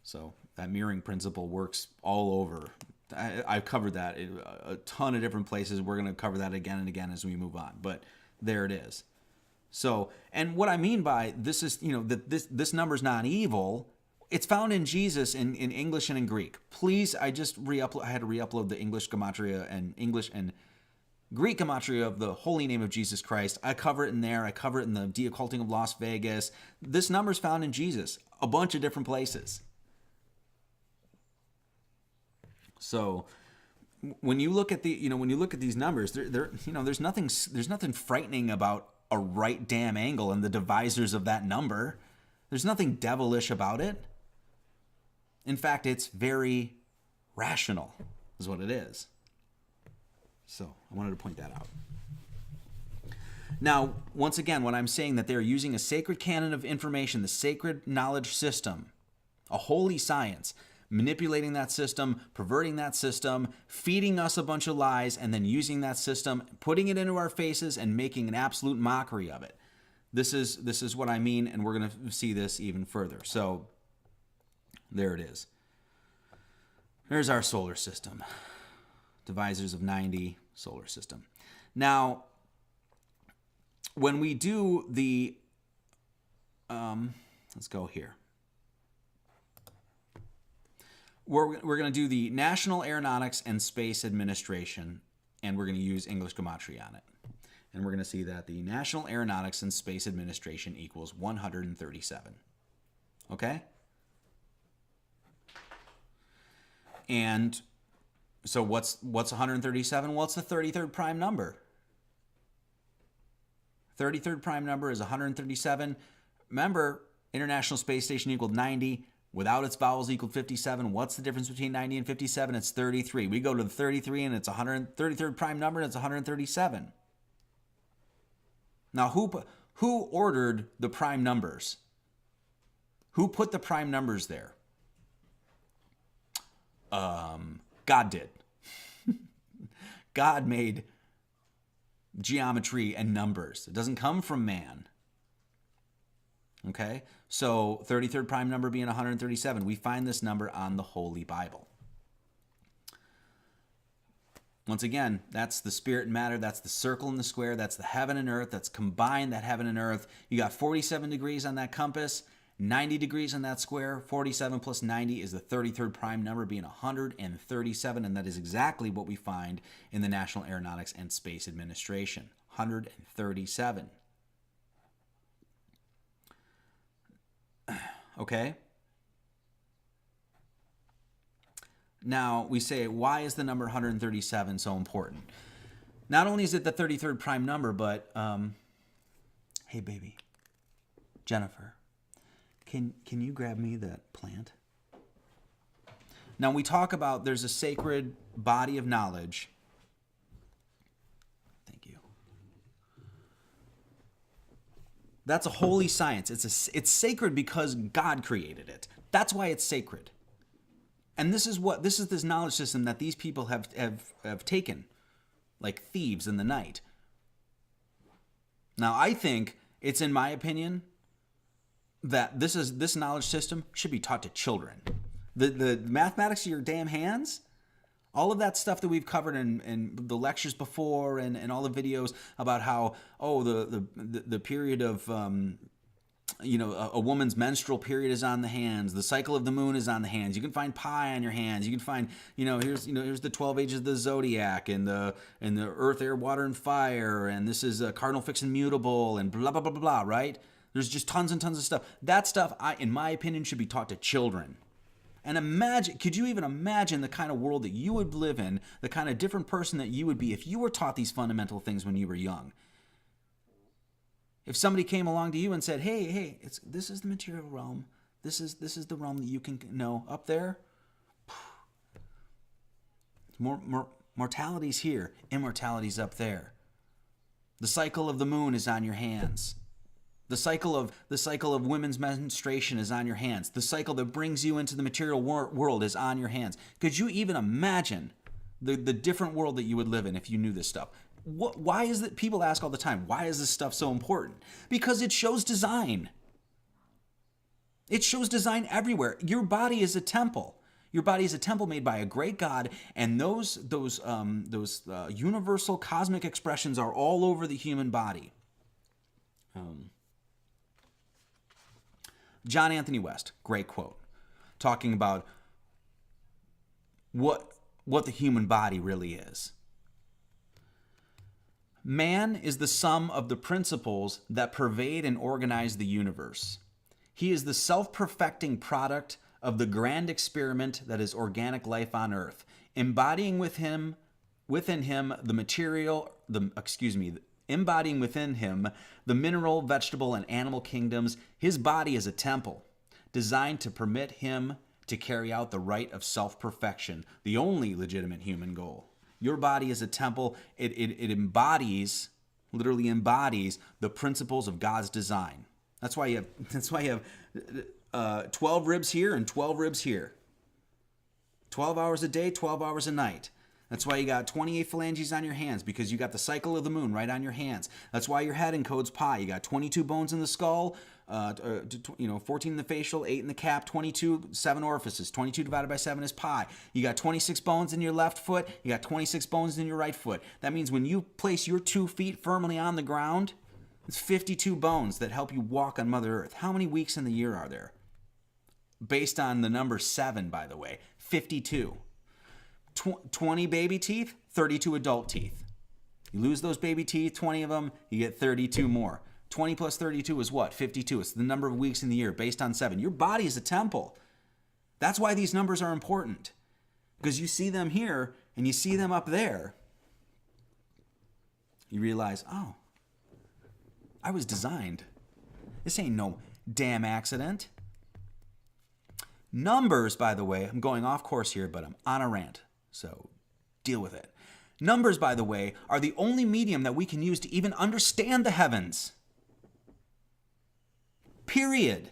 So that mirroring principle works all over. I've covered that in a ton of different places. We're going to cover that again and again as we move on. But there it is. So, and what I mean by this is, that this number's not evil. It's found in Jesus in English and in Greek. Please, I had to re-upload the English gematria and English and Greek gematria of the holy name of Jesus Christ. I cover it in there. I cover it in the De-Occulting of Las Vegas. This number's found in Jesus, a bunch of different places. So when you look at these numbers, there's nothing frightening about a right damn angle and the divisors of that number. There's nothing devilish about it. In fact, it's very rational, is what it is. So I wanted to point that out. Now, once again, when I'm saying that they're using a sacred canon of information, the sacred knowledge system, a holy science, manipulating that system, perverting that system, feeding us a bunch of lies, and then using that system, putting it into our faces, and making an absolute mockery of it. This is what I mean, and we're going to see this even further. So there it is. There's our solar system. Divisors of 90, solar system. Now, when we do the, let's go here. We're going to do the National Aeronautics and Space Administration, and we're going to use English gematria on it. And we're going to see that the National Aeronautics and Space Administration equals 137. Okay? And so what's 137? Well, it's the 33rd prime number. 33rd prime number is 137. Remember, International Space Station equaled 90. Without its vowels equaled 57. What's the difference between 90 and 57? It's 33. We go to the 33 and it's 133rd prime number and it's 137. Now, who ordered the prime numbers? Who put the prime numbers there? God did. God made geometry and numbers. It doesn't come from man. Okay? So 33rd prime number being 137. We find this number on the Holy Bible. Once again, that's the spirit and matter. That's the circle and the square. That's the heaven and earth. That's combined, that heaven and earth. You got 47 degrees on that compass, 90 degrees on that square. 47 plus 90 is the 33rd prime number being 137. And that is exactly what we find in the National Aeronautics and Space Administration. 137. Okay? Now, we say, why is the number 137 so important? Not only is it the 33rd prime number, but, hey, baby, Jennifer, can you grab me that plant? Now we talk about there's a sacred body of knowledge. Thank you. That's a holy science. It's sacred because God created it. That's why it's sacred. And this is this knowledge system that these people have taken, like thieves in the night. Now I think it's, in my opinion, that this knowledge system should be taught to children. The mathematics of your damn hands, all of that stuff that we've covered in the lectures before and all the videos about how, the period of, a woman's menstrual period is on the hands. The cycle of the moon is on the hands. You can find pi on your hands. You can find, here's the 12 ages of the zodiac and the earth, air, water, and fire. And this is cardinal, fixed, and mutable and blah, blah, blah, blah, blah, right? There's just tons and tons of stuff. That stuff, in my opinion, should be taught to children. And could you even imagine the kind of world that you would live in, the kind of different person that you would be if you were taught these fundamental things when you were young? If somebody came along to you and said, hey, this is the material realm. This is the realm that you can know. Up there, mortality's here. Immortality's up there. The cycle of the moon is on your hands. The cycle of women's menstruation is on your hands. The cycle that brings you into the material world is on your hands. Could you even imagine the different world that you would live in if you knew this stuff? Why is it, people ask all the time, why is this stuff so important? Because it shows design. It shows design everywhere. Your body is a temple. Your body is a temple made by a great God, and those universal cosmic expressions are all over the human body. John Anthony West, great quote, talking about what the human body really is. Man is the sum of the principles that pervade and organize the universe. He is the self-perfecting product of the grand experiment that is organic life on earth, embodying within him the mineral, vegetable, and animal kingdoms. His body is a temple designed to permit him to carry out the rite of self-perfection, the only legitimate human goal. Your body is a temple. It literally embodies the principles of God's design. That's why you have 12 ribs here and 12 ribs here. 12 hours a day, 12 hours a night. That's why you got 28 phalanges on your hands, because you got the cycle of the moon right on your hands. That's why your head encodes pi. You got 22 bones in the skull, 14 in the facial, 8 in the cap, 22, 7 orifices. 22 divided by 7 is pi. You got 26 bones in your left foot. You got 26 bones in your right foot. That means when you place your 2 feet firmly on the ground, it's 52 bones that help you walk on Mother Earth. How many weeks in the year are there? Based on the number 7, by the way, 52. 20 baby teeth, 32 adult teeth. You lose those baby teeth, 20 of them, you get 32 more. 20 plus 32 is what? 52. It's the number of weeks in the year based on 7. Your body is a temple. That's why these numbers are important. Because you see them here and you see them up there. You realize, oh, I was designed. This ain't no damn accident. Numbers, by the way, I'm going off course here, but I'm on a rant. So deal with it. Numbers, by the way, are the only medium that we can use to even understand the heavens. Period.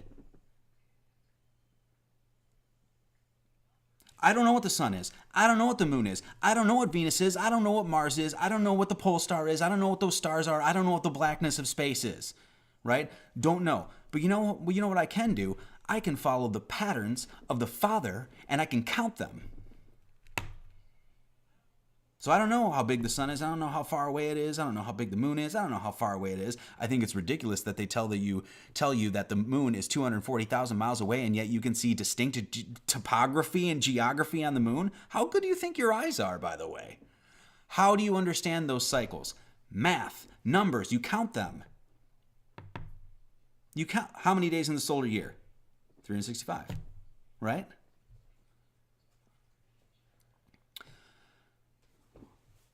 I don't know what the sun is. I don't know what the moon is. I don't know what Venus is. I don't know what Mars is. I don't know what the pole star is. I don't know what those stars are. I don't know what the blackness of space is. Right? Don't know. But you know what I can do? I can follow the patterns of the Father, and I can count them. So I don't know how big the sun is. I don't know how far away it is. I don't know how big the moon is. I don't know how far away it is. I think it's ridiculous that they tell you that the moon is 240,000 miles away, and yet you can see distinct topography and geography on the moon. How good do you think your eyes are, by the way? How do you understand those cycles? Math, numbers, you count them. You count how many days in the solar year? 365, right?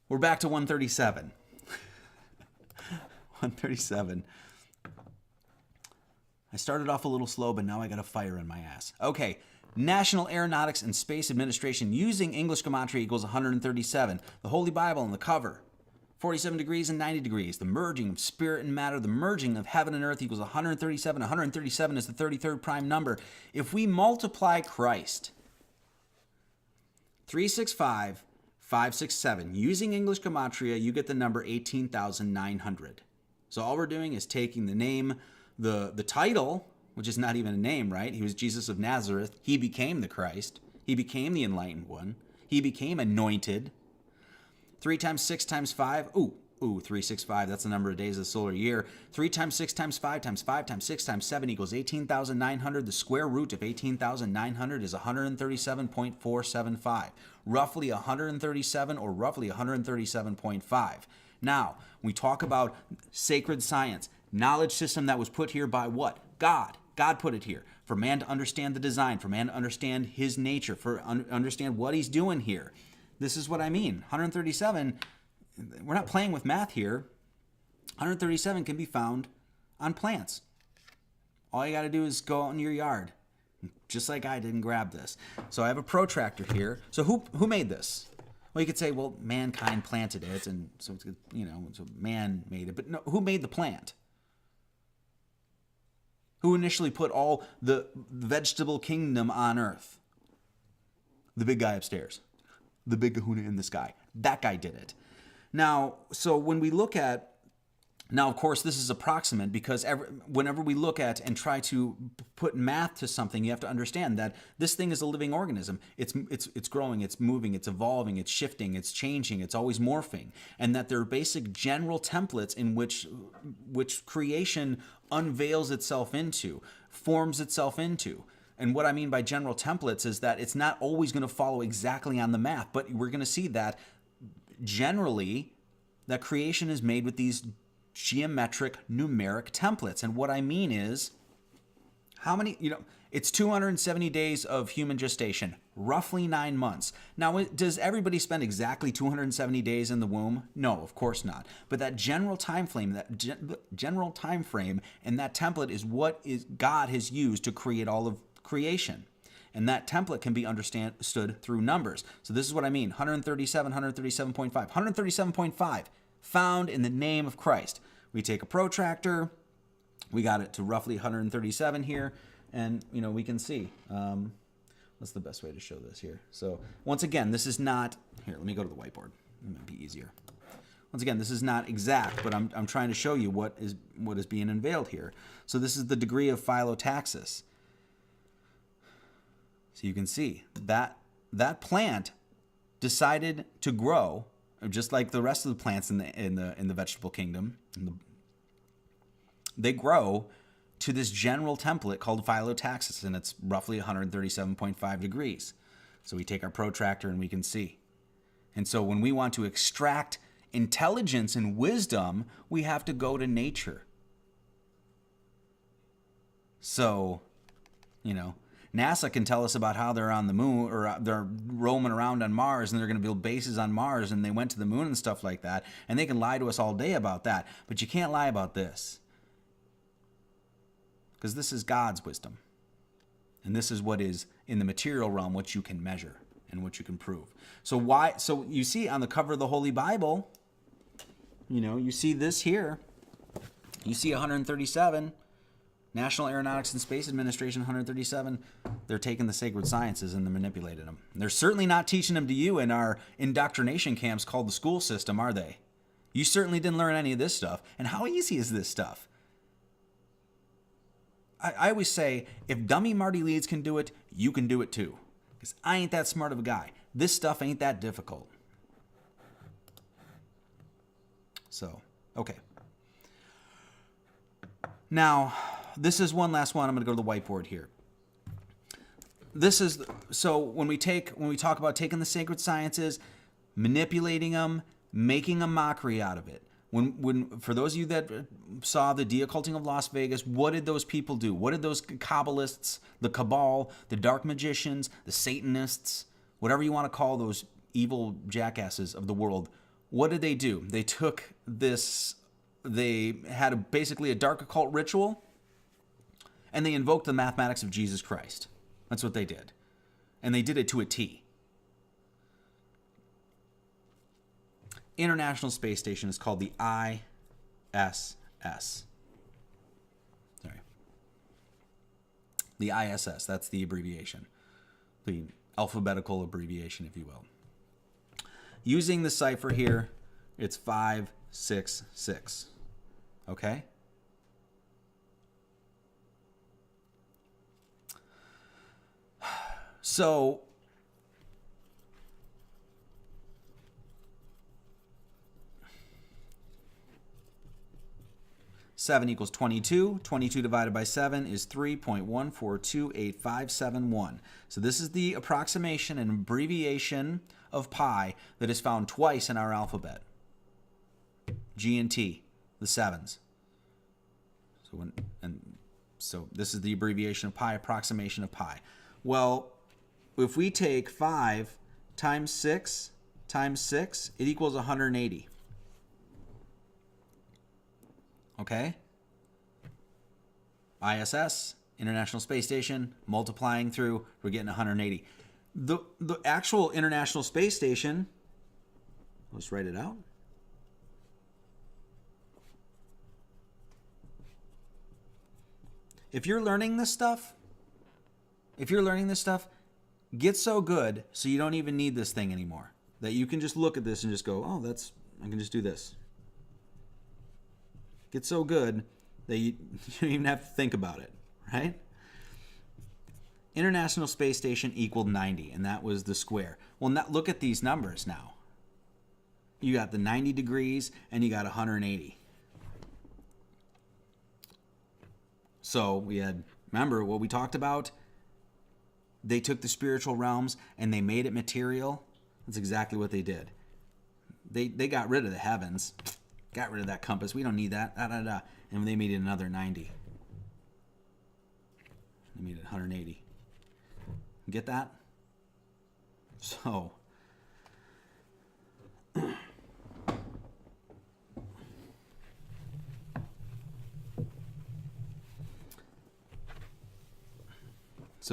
We're back to 137. 137. I started off a little slow, but now I got a fire in my ass. Okay, National Aeronautics and Space Administration using English gematria equals 137. The Holy Bible on the cover, 47 degrees and 90 degrees. The merging of spirit and matter, the merging of heaven and earth equals 137. 137 is the 33rd prime number. If we multiply Christ, 365, 567, using English gematria, you get the number 18,900. So all we're doing is taking the name, the title, which is not even a name, right? He was Jesus of Nazareth. He became the Christ. He became the enlightened one. He became anointed. 3 times 6 times 5. Ooh, 365. That's the number of days of the solar year. 3 times 6 times 5 times 5 times 6 times 7 equals 18,900. The square root of 18,900 is 137.475. Roughly 137 or roughly 137.5. Now, when we talk about sacred science, knowledge system that was put here by what? God. God put it here for man to understand the design, for man to understand his nature, for understand what he's doing here. This is what I mean. 137, we're not playing with math here. 137 can be found on plants. All you got to do is go out in your yard, just like I did, and grab this. So I have a protractor here. So who made this? Well, you could say, well, mankind planted it, and so it's, so man made it. But no, who made the plant? Who initially put all the vegetable kingdom on earth? The big guy upstairs. The big kahuna in the sky. That guy did it. Now, so when we look at, now of course this is approximate because whenever we look at and try to put math to something, you have to understand that this thing is a living organism. It's growing, it's moving, it's evolving, it's shifting, it's changing, it's always morphing. And that there are basic general templates in which creation unveils itself into, forms itself into. And what I mean by general templates is that it's not always going to follow exactly on the math, but we're going to see that generally that creation is made with these geometric numeric templates. And what I mean is how many, it's 270 days of human gestation, roughly 9 months. Now, does everybody spend exactly 270 days in the womb? No, of course not. But that general time frame, and that template is what God has used to create all of creation. And that template can be understood through numbers. So this is what I mean. 137, 137.5. 137.5 found in the name of Christ. We take a protractor. We got it to roughly 137 here. And, we can see. What's the best way to show this here? So once again, this is not... Here, let me go to the whiteboard. It might be easier. Once again, this is not exact, but I'm trying to show you what is being unveiled here. So this is the degree of phyllotaxis. So you can see that plant decided to grow, just like the rest of the plants in the vegetable kingdom. They grow to this general template called phyllotaxis, and it's roughly 137.5 degrees. So we take our protractor and we can see. And so when we want to extract intelligence and wisdom, we have to go to nature. So, NASA can tell us about how they're on the moon or they're roaming around on Mars and they're going to build bases on Mars and they went to the moon and stuff like that. And they can lie to us all day about that. But you can't lie about this. Because this is God's wisdom. And this is what is in the material realm, what you can measure and what you can prove. So you see on the cover of the Holy Bible, you see this here. You see 137. National Aeronautics and Space Administration, 137, they're taking the sacred sciences and they're manipulating them. They're certainly not teaching them to you in our indoctrination camps called the school system, are they? You certainly didn't learn any of this stuff. And how easy is this stuff? I always say, if dummy Marty Leeds can do it, you can do it too. Because I ain't that smart of a guy. This stuff ain't that difficult. So, okay. Now, this is one last one. I'm going to go to the whiteboard here. This is, so when we talk about taking the sacred sciences, manipulating them, making a mockery out of it. When for those of you that saw the De-Occulting of Las Vegas, what did those people do? What did those Kabbalists, the Cabal, the dark magicians, the Satanists, whatever you want to call those evil jackasses of the world, what did they do? They took this, they had basically a dark occult ritual, and they invoked the mathematics of Jesus Christ. That's what they did. And they did it to a T. International Space Station is called the ISS. Sorry. The ISS, that's the abbreviation. The alphabetical abbreviation, if you will. Using the cipher here, it's 566. Okay? So, seven equals 22. 22 divided by 7 is 3.1428571. So this is the approximation and abbreviation of pi that is found twice in our alphabet. G and T, the sevens. So this is the abbreviation of pi, approximation of pi. Well, if we take 5 times 6 times 6, it equals 180. Okay? ISS, International Space Station, multiplying through, we're getting 180. The actual International Space Station, let's write it out. If you're learning this stuff, get so good so you don't even need this thing anymore. That you can just look at this and just go, oh, I can just do this. Get so good that you don't even have to think about it, right? International Space Station equaled 90, and that was the square. Well, now, look at these numbers now. You got the 90 degrees, and you got 180. So we had, remember what we talked about? They took the spiritual realms and they made it material. That's exactly what they did. They got rid of the heavens, got rid of that compass. We don't need that. And they made it another 90. They made it 180. Get that? So,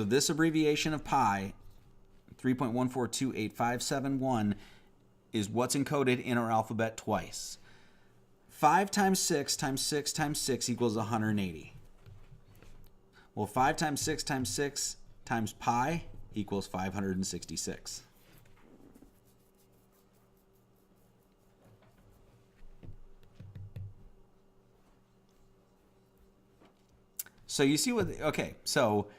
this abbreviation of pi, 3.1428571, is what's encoded in our alphabet twice. 5 times 6 times 6 times 6 equals 180. Well, 5 times 6 times 6 times pi equals 566. So you see what, okay, so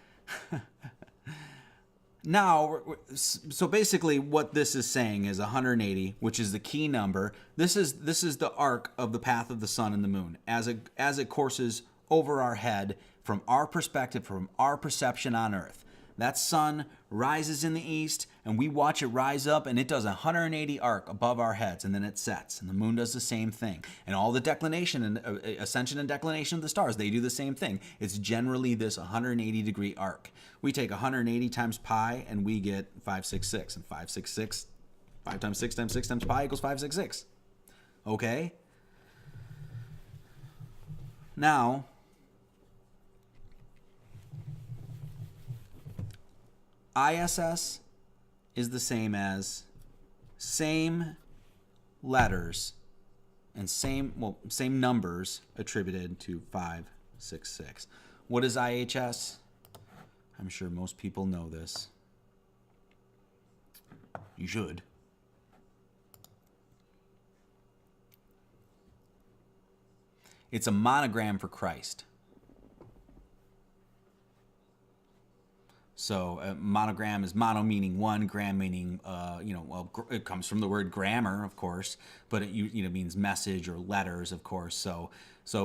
now, so basically what this is saying is 180, which is the key number. This is the arc of the path of the sun and the moon as it courses over our head from our perspective, from our perception on Earth. That sun rises in the east, and we watch it rise up, and it does a 180 arc above our heads, and then it sets, and the moon does the same thing. And all the declination and ascension and declination of the stars, they do the same thing. It's generally this 180 degree arc. We take 180 times pi, and we get 566, and 566, 5 times 6 times 6 times pi equals 566. Okay? Now, ISS is the same as same letters and same numbers attributed to 566. What is IHS? I'm sure most people know this. You should. It's a monogram for Christ. So monogram is mono meaning one, gram meaning, it comes from the word grammar, of course, but it means message or letters, of course. So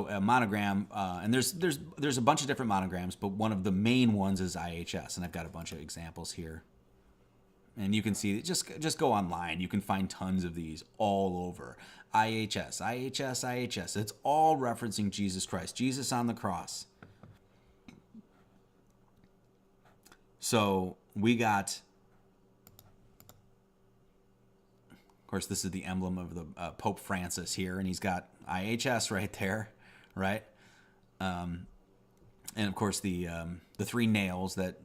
a monogram, and there's a bunch of different monograms, but one of the main ones is IHS, and I've got a bunch of examples here. And you can see, just go online. You can find tons of these all over. IHS, IHS, IHS. It's all referencing Jesus Christ, Jesus on the cross. So we got, of course, this is the emblem of the Pope Francis here, and he's got IHS right there, right? And of course, the three nails that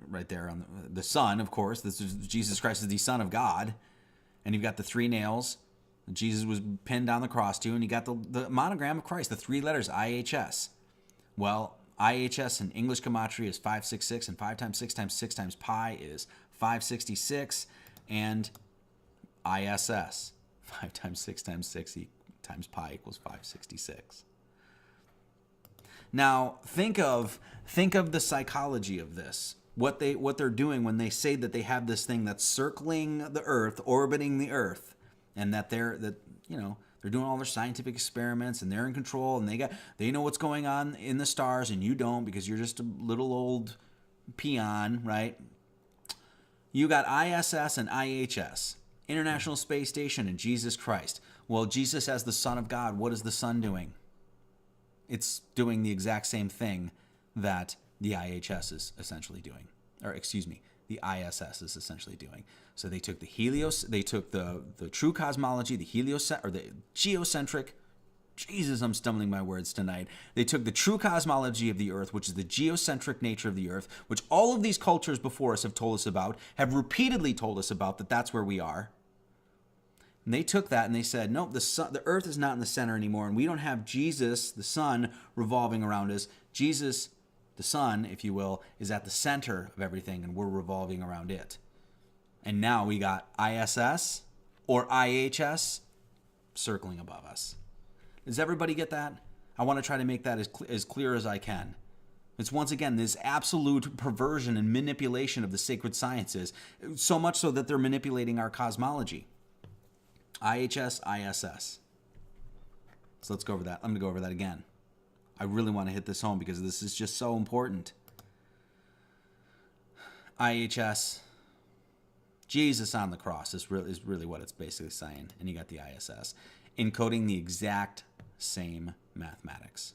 right there on the Son, of course, this is Jesus Christ is the Son of God, and you've got the three nails that Jesus was pinned on the cross to, and you got the monogram of Christ, the three letters IHS. Well, IHS in English gematria is 566, and 5 times 6 times 6 times pi is 566, and ISS 5 times 6 times 6 times pi equals 566. Now, think of the psychology of this. What they're doing when they say that they have this thing that's circling the Earth, orbiting the Earth, and that they're doing all their scientific experiments and they're in control and they know what's going on in the stars and you don't because you're just a little old peon, right? You got ISS and IHS, International Space Station, and Jesus Christ. Well, Jesus as the Son of God, what is the Son doing? It's doing the exact same thing that the IHS is essentially doing, or excuse me, the ISS is essentially doing. So they took the true cosmology, the geocentric. Jesus, I'm stumbling my words tonight. They took the true cosmology of the Earth, which is the geocentric nature of the Earth, which all of these cultures before us have told us about, have repeatedly told us about, that that's where we are. And they took that and they said, nope, the Earth is not in the center anymore, and we don't have Jesus, the Son, revolving around us. Jesus, the Son, if you will, is at the center of everything, and we're revolving around it. And now we got ISS or IHS circling above us. Does everybody get that? I want to try to make that as clear as I can. It's once again this absolute perversion and manipulation of the sacred sciences, so much so that they're manipulating our cosmology. IHS, ISS. So let's go over that. I'm going to go over that again. I really want to hit this home because this is just so important. IHS, Jesus on the cross is really what it's basically saying. And you got the ISS, encoding the exact same mathematics.